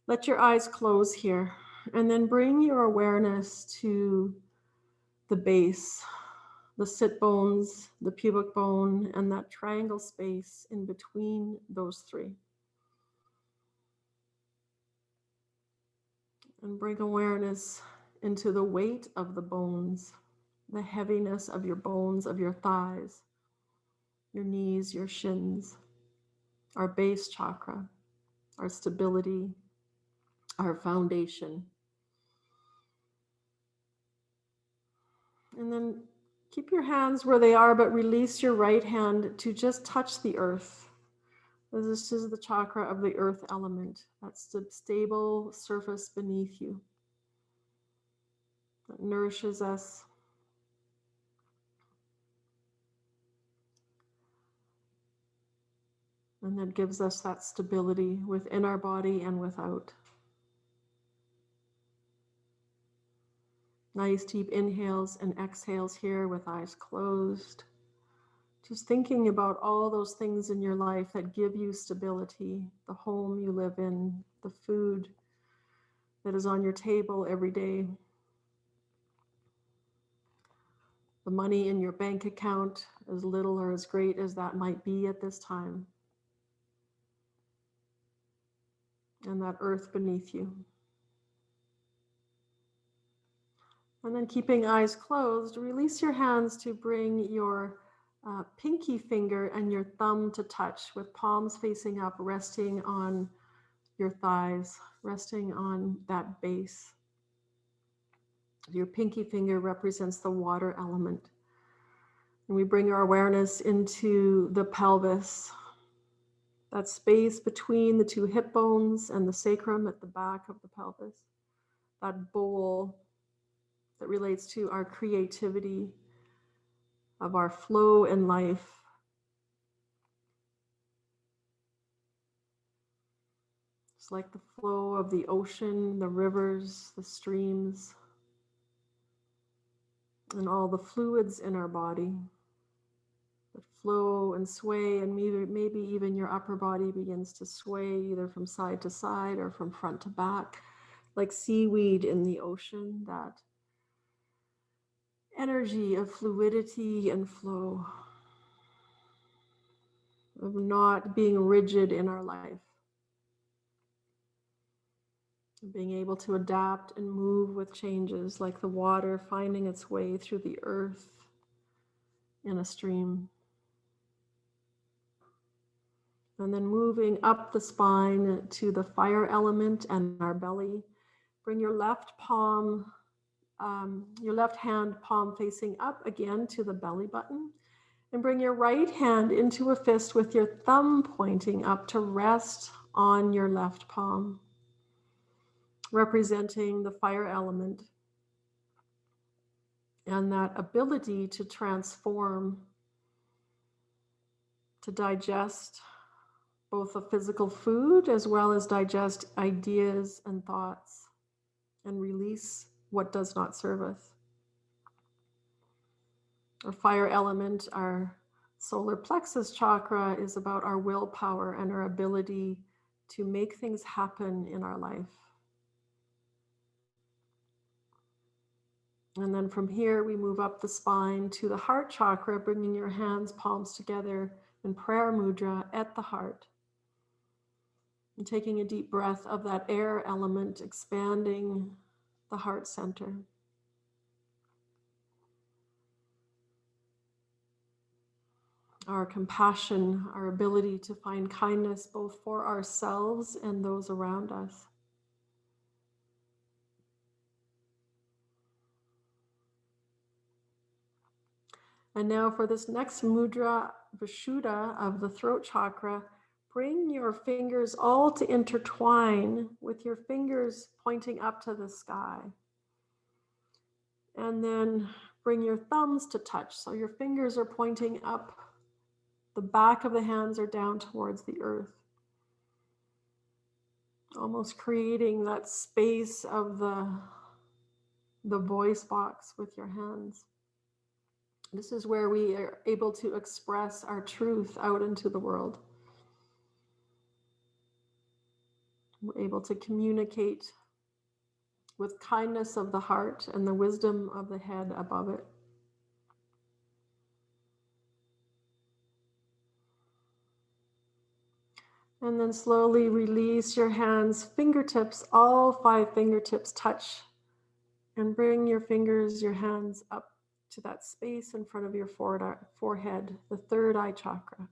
Let your eyes close here. And then bring your awareness to the base, the sit bones, the pubic bone, and that triangle space in between those three. And bring awareness into the weight of the bones, the heaviness of your bones, of your thighs, your knees, your shins, our base chakra, our stability, our foundation. And then keep your hands where they are, but release your right hand to just touch the earth. This is the chakra of the earth element. That's the stable surface beneath you that nourishes us. And that gives us that stability within our body and without. Nice deep inhales and exhales here with eyes closed. Just thinking about all those things in your life that give you stability, the home you live in, the food that is on your table every day, the money in your bank account, as little or as great as that might be at this time, and that earth beneath you. And then keeping eyes closed, release your hands to bring your pinky finger and your thumb to touch with palms facing up, resting on your thighs, resting on that base. Your pinky finger represents the water element. And we bring our awareness into the pelvis, that space between the two hip bones and the sacrum at the back of the pelvis, that bowl that relates to our creativity, of our flow in life. It's like the flow of the ocean, the rivers, the streams, and all the fluids in our body that flow and sway, and maybe even your upper body begins to sway either from side to side or from front to back, like seaweed in the ocean, that energy of fluidity and flow, of not being rigid in our life, being able to adapt and move with changes, like the water finding its way through the earth in a stream. And then moving up the spine to the fire element and our belly. Bring your left palm, your left hand palm facing up again to the belly button. And bring your right hand into a fist with your thumb pointing up to rest on your left palm, representing the fire element and that ability to transform, to digest both the physical food as well as digest ideas and thoughts and release what does not serve us. Our fire element, our solar plexus chakra, is about our willpower and our ability to make things happen in our life. And then from here, we move up the spine to the heart chakra, bringing your hands, palms together in prayer mudra at the heart. And taking a deep breath of that air element, expanding the heart center. Our compassion, our ability to find kindness both for ourselves and those around us. And now for this next mudra, Vishuddha of the throat chakra, bring your fingers all to intertwine with your fingers pointing up to the sky. And then bring your thumbs to touch. So your fingers are pointing up. The back of the hands are down towards the earth. Almost creating that space of the voice box with your hands. This is where we are able to express our truth out into the world. We're able to communicate with kindness of the heart and the wisdom of the head above it. And then slowly release your hands, fingertips, all 5 fingertips touch, and bring your fingers, your hands up to that space in front of your forehead, the third eye chakra.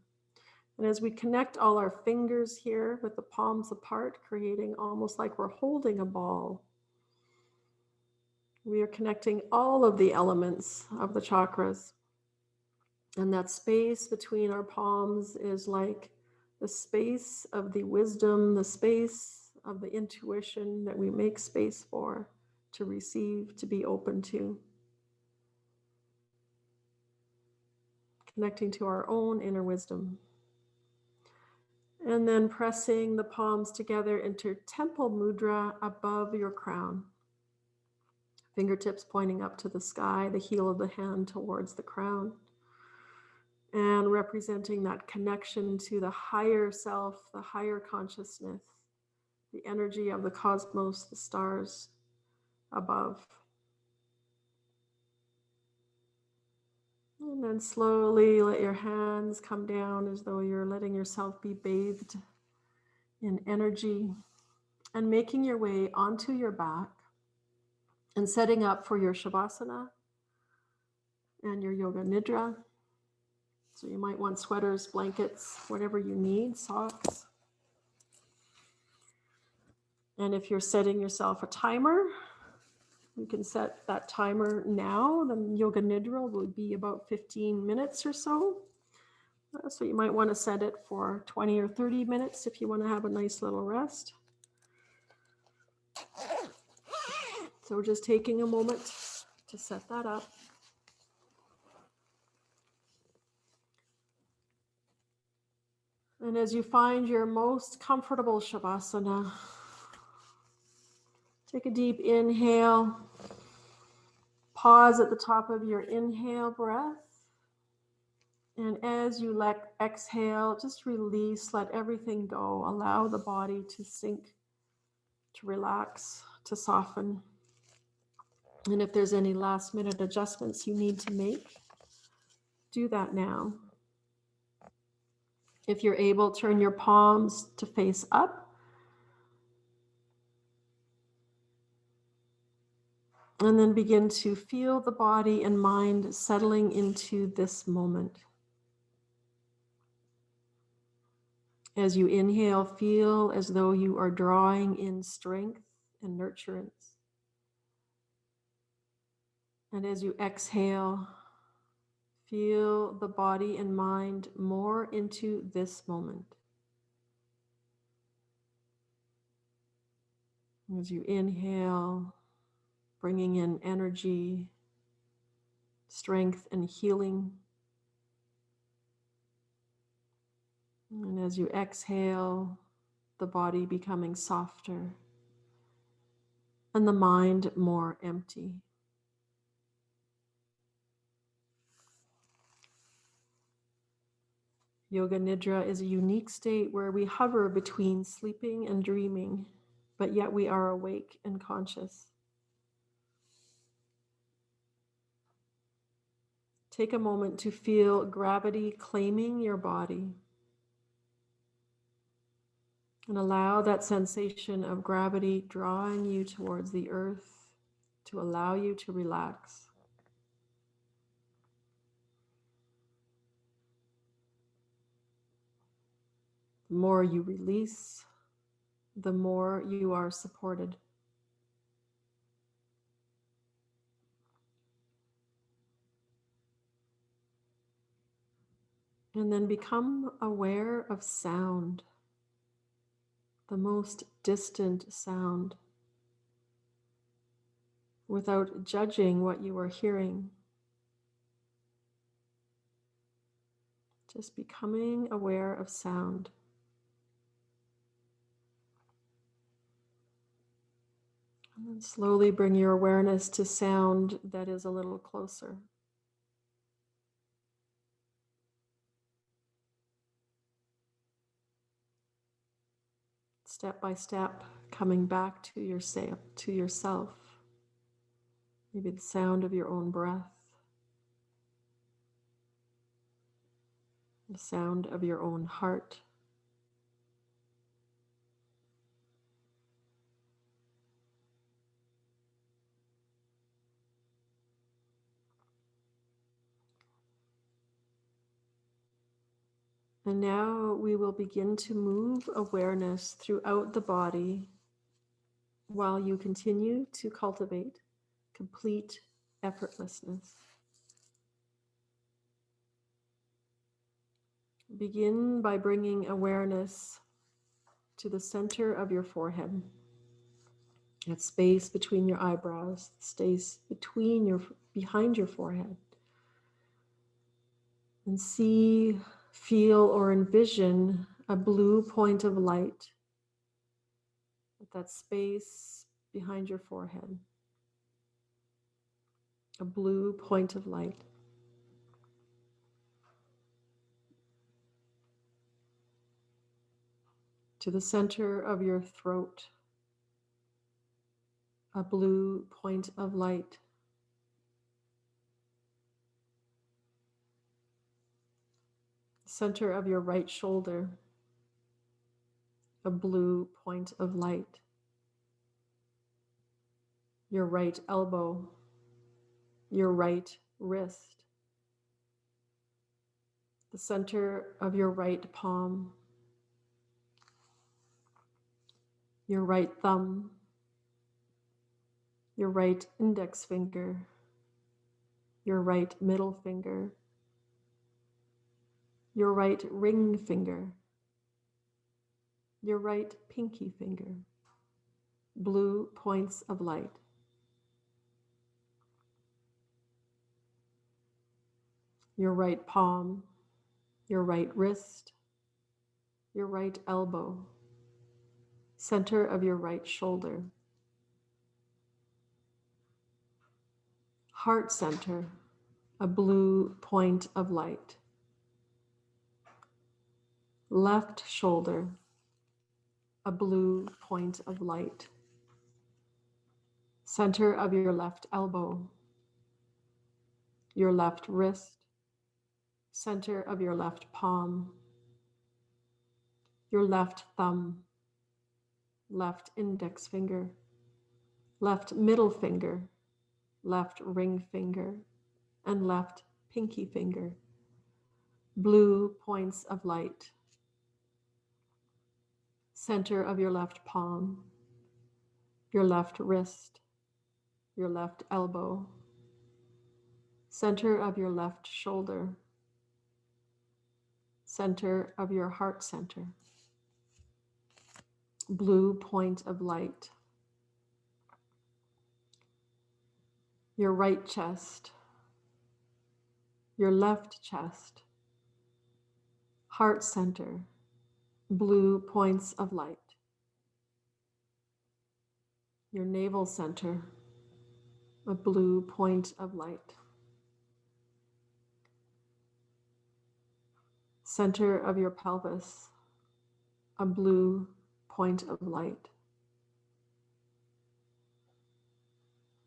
And as we connect all our fingers here with the palms apart, creating almost like we're holding a ball, we are connecting all of the elements of the chakras. And that space between our palms is like the space of the wisdom, the space of the intuition that we make space for, to receive, to be open to. Connecting to our own inner wisdom. And then pressing the palms together into temple mudra above your crown. Fingertips pointing up to the sky, the heel of the hand towards the crown. And representing that connection to the higher self, the higher consciousness, the energy of the cosmos, the stars above. And then slowly let your hands come down as though you're letting yourself be bathed in energy, and making your way onto your back and setting up for your Shavasana and your Yoga Nidra. So you might want sweaters, blankets, whatever you need, socks. And if you're setting yourself a timer, you can set that timer now. The Yoga Nidra will be about 15 minutes or so. So you might want to set it for 20 or 30 minutes if you want to have a nice little rest. So we're just taking a moment to set that up. And as you find your most comfortable Shavasana, take a deep inhale. Pause at the top of your inhale breath. And as you exhale, just release, let everything go. Allow the body to sink, to relax, to soften. And if there's any last minute adjustments you need to make, do that now. If you're able, turn your palms to face up. And then begin to feel the body and mind settling into this moment. As you inhale, feel as though you are drawing in strength and nurturance. And as you exhale, feel the body and mind more into this moment. As you inhale, bringing in energy, strength, and healing. And as you exhale, the body becoming softer and the mind more empty. Yoga Nidra is a unique state where we hover between sleeping and dreaming, but yet we are awake and conscious. Take a moment to feel gravity claiming your body and allow that sensation of gravity drawing you towards the earth to allow you to relax. The more you release, the more you are supported. And then become aware of sound, the most distant sound, without judging what you are hearing. Just becoming aware of sound. And then slowly bring your awareness to sound that is a little closer. Step by step, coming back to yourself. Maybe the sound of your own breath, the sound of your own heart. And now we will begin to move awareness throughout the body while you continue to cultivate complete effortlessness. Begin by bringing awareness to the center of your forehead, that space between your eyebrows, space behind your forehead. And see, feel, or envision a blue point of light at that space behind your forehead. A blue point of light. To the center of your throat, a blue point of light. Center of your right shoulder, a blue point of light. Your right elbow, your right wrist, the center of your right palm, your right thumb, your right index finger, your right middle finger, your right ring finger, your right pinky finger, blue points of light. Your right palm, your right wrist, your right elbow, center of your right shoulder, heart center, a blue point of light. Left shoulder, a blue point of light. Center of your left elbow, your left wrist, center of your left palm, your left thumb, left index finger, left middle finger, left ring finger, and left pinky finger. Blue points of light. Center of your left palm, your left wrist, your left elbow, center of your left shoulder, center of your heart center. Blue point of light. Your right chest, your left chest, heart center, blue points of light. Your navel center, a blue point of light. Center of your pelvis, a blue point of light.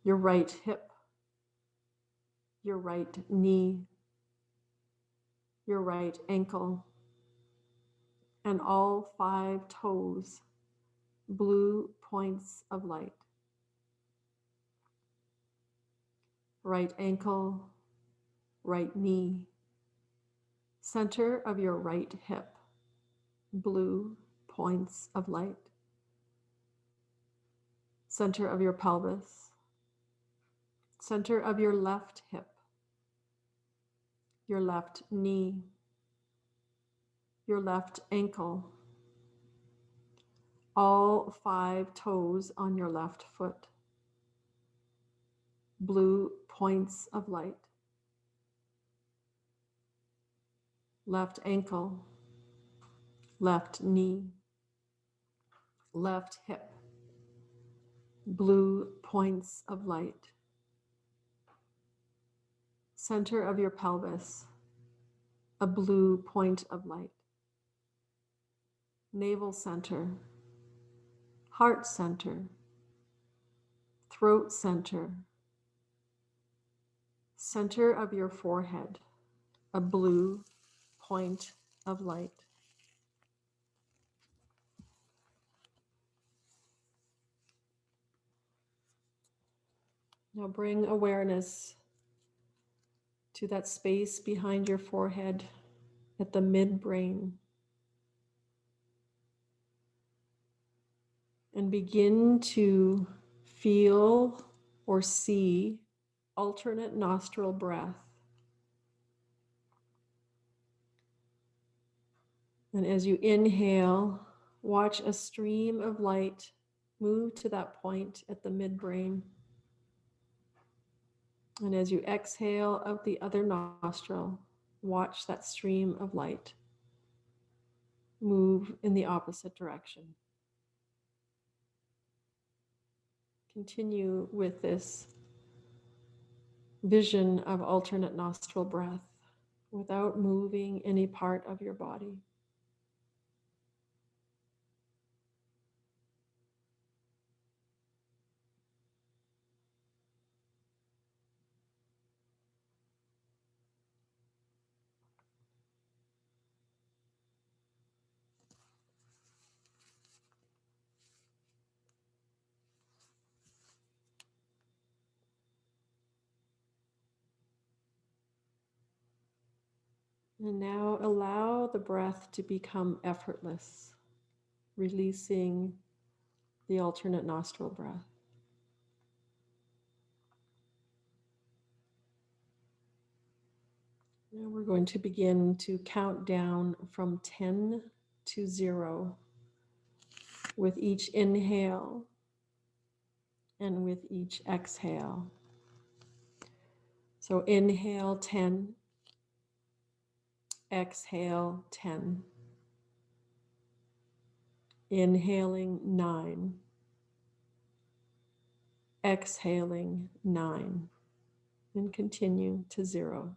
Your right hip, your right knee, your right ankle, and all 5 toes, blue points of light. Right ankle, right knee, center of your right hip, blue points of light. Center of your pelvis, center of your left hip, your left knee, your left ankle, all 5 toes on your left foot, blue points of light. Left ankle, left knee, left hip, blue points of light. Center of your pelvis, a blue point of light. Navel center, heart center, throat center, center of your forehead, a blue point of light. Now bring awareness to that space behind your forehead at the midbrain. And begin to feel or see alternate nostril breath. And as you inhale, watch a stream of light move to that point at the midbrain. And as you exhale out the other nostril, watch that stream of light move in the opposite direction. Continue with this vision of alternate nostril breath without moving any part of your body. And now allow the breath to become effortless, releasing the alternate nostril breath. Now we're going to begin to count down from 10 to 0 with each inhale and with each exhale. So inhale 10, exhale 10. Inhaling 9, exhaling 9, and continue to 0.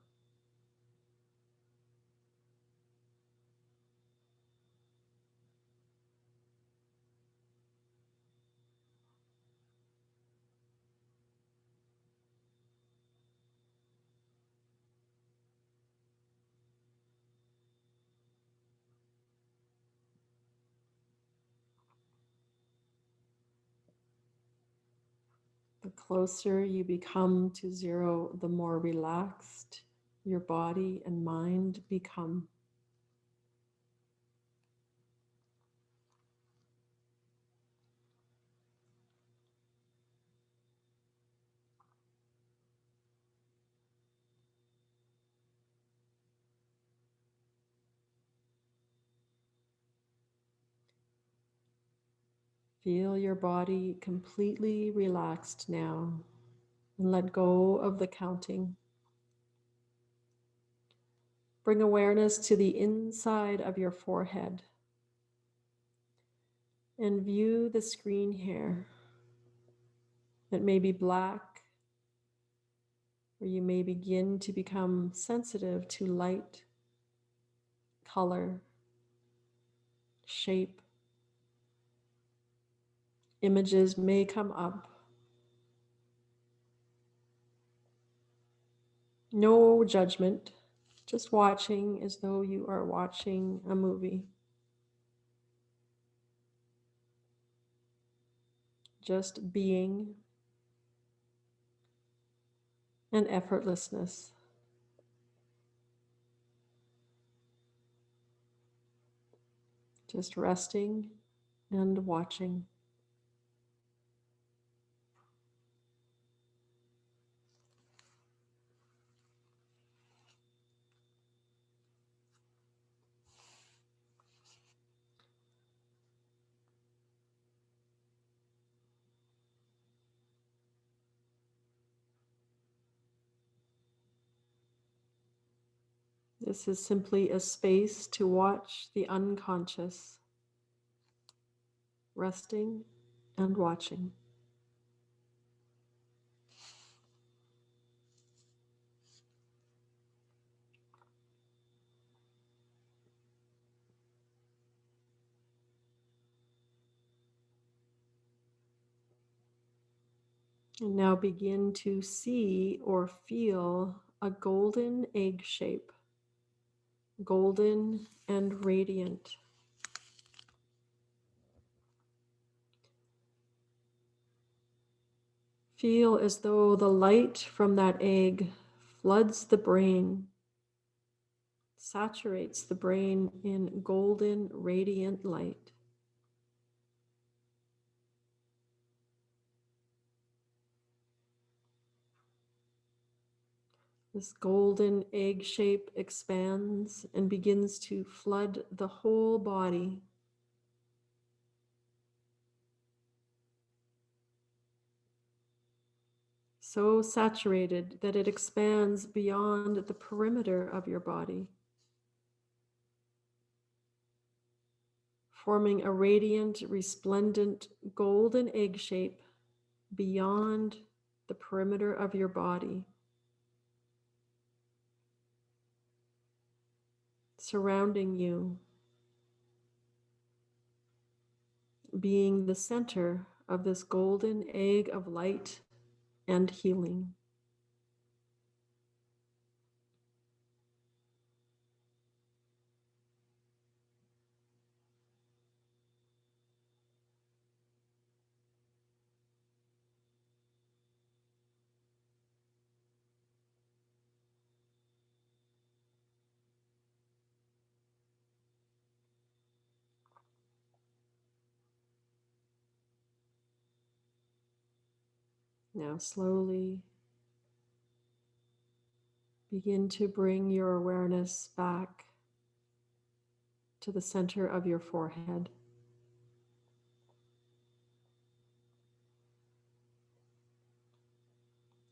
The closer you become to 0, the more relaxed your body and mind become. Feel your body completely relaxed now and let go of the counting. Bring awareness to the inside of your forehead and view the screen here. It may be black, or you may begin to become sensitive to light, color, shape. Images may come up. No judgment, just watching as though you are watching a movie. Just being and effortlessness. Just resting and watching. This is simply a space to watch the unconscious, resting and watching. And now begin to see or feel a golden egg shape, golden and radiant. Feel as though the light from that egg floods the brain, saturates the brain in golden, radiant light. This golden egg shape expands and begins to flood the whole body. So saturated that it expands beyond the perimeter of your body, forming a radiant, resplendent golden egg shape beyond the perimeter of your body, surrounding you, being the center of this golden egg of light and healing. Now slowly Begin to bring your awareness back to the center of your forehead.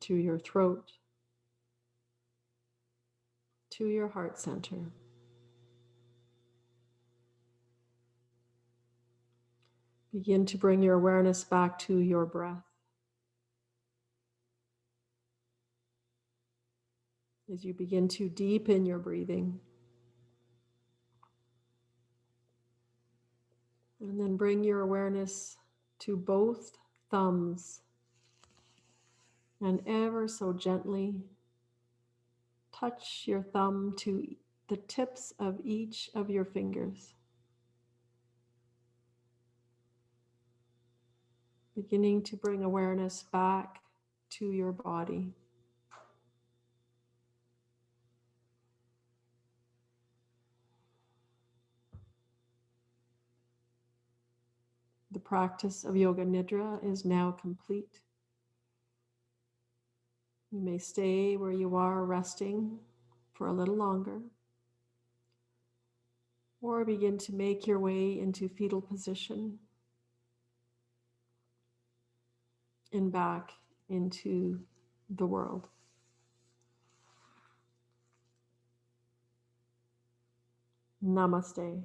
To your throat, to your heart center. Begin to bring your awareness back to your breath. As you begin to deepen your breathing. And then bring your awareness to both thumbs. And ever so gently touch your thumb to the tips of each of your fingers. Beginning to bring awareness back to your body. The practice of Yoga Nidra is now complete. You may stay where you are resting for a little longer, or begin to make your way into fetal position and back into the world. Namaste.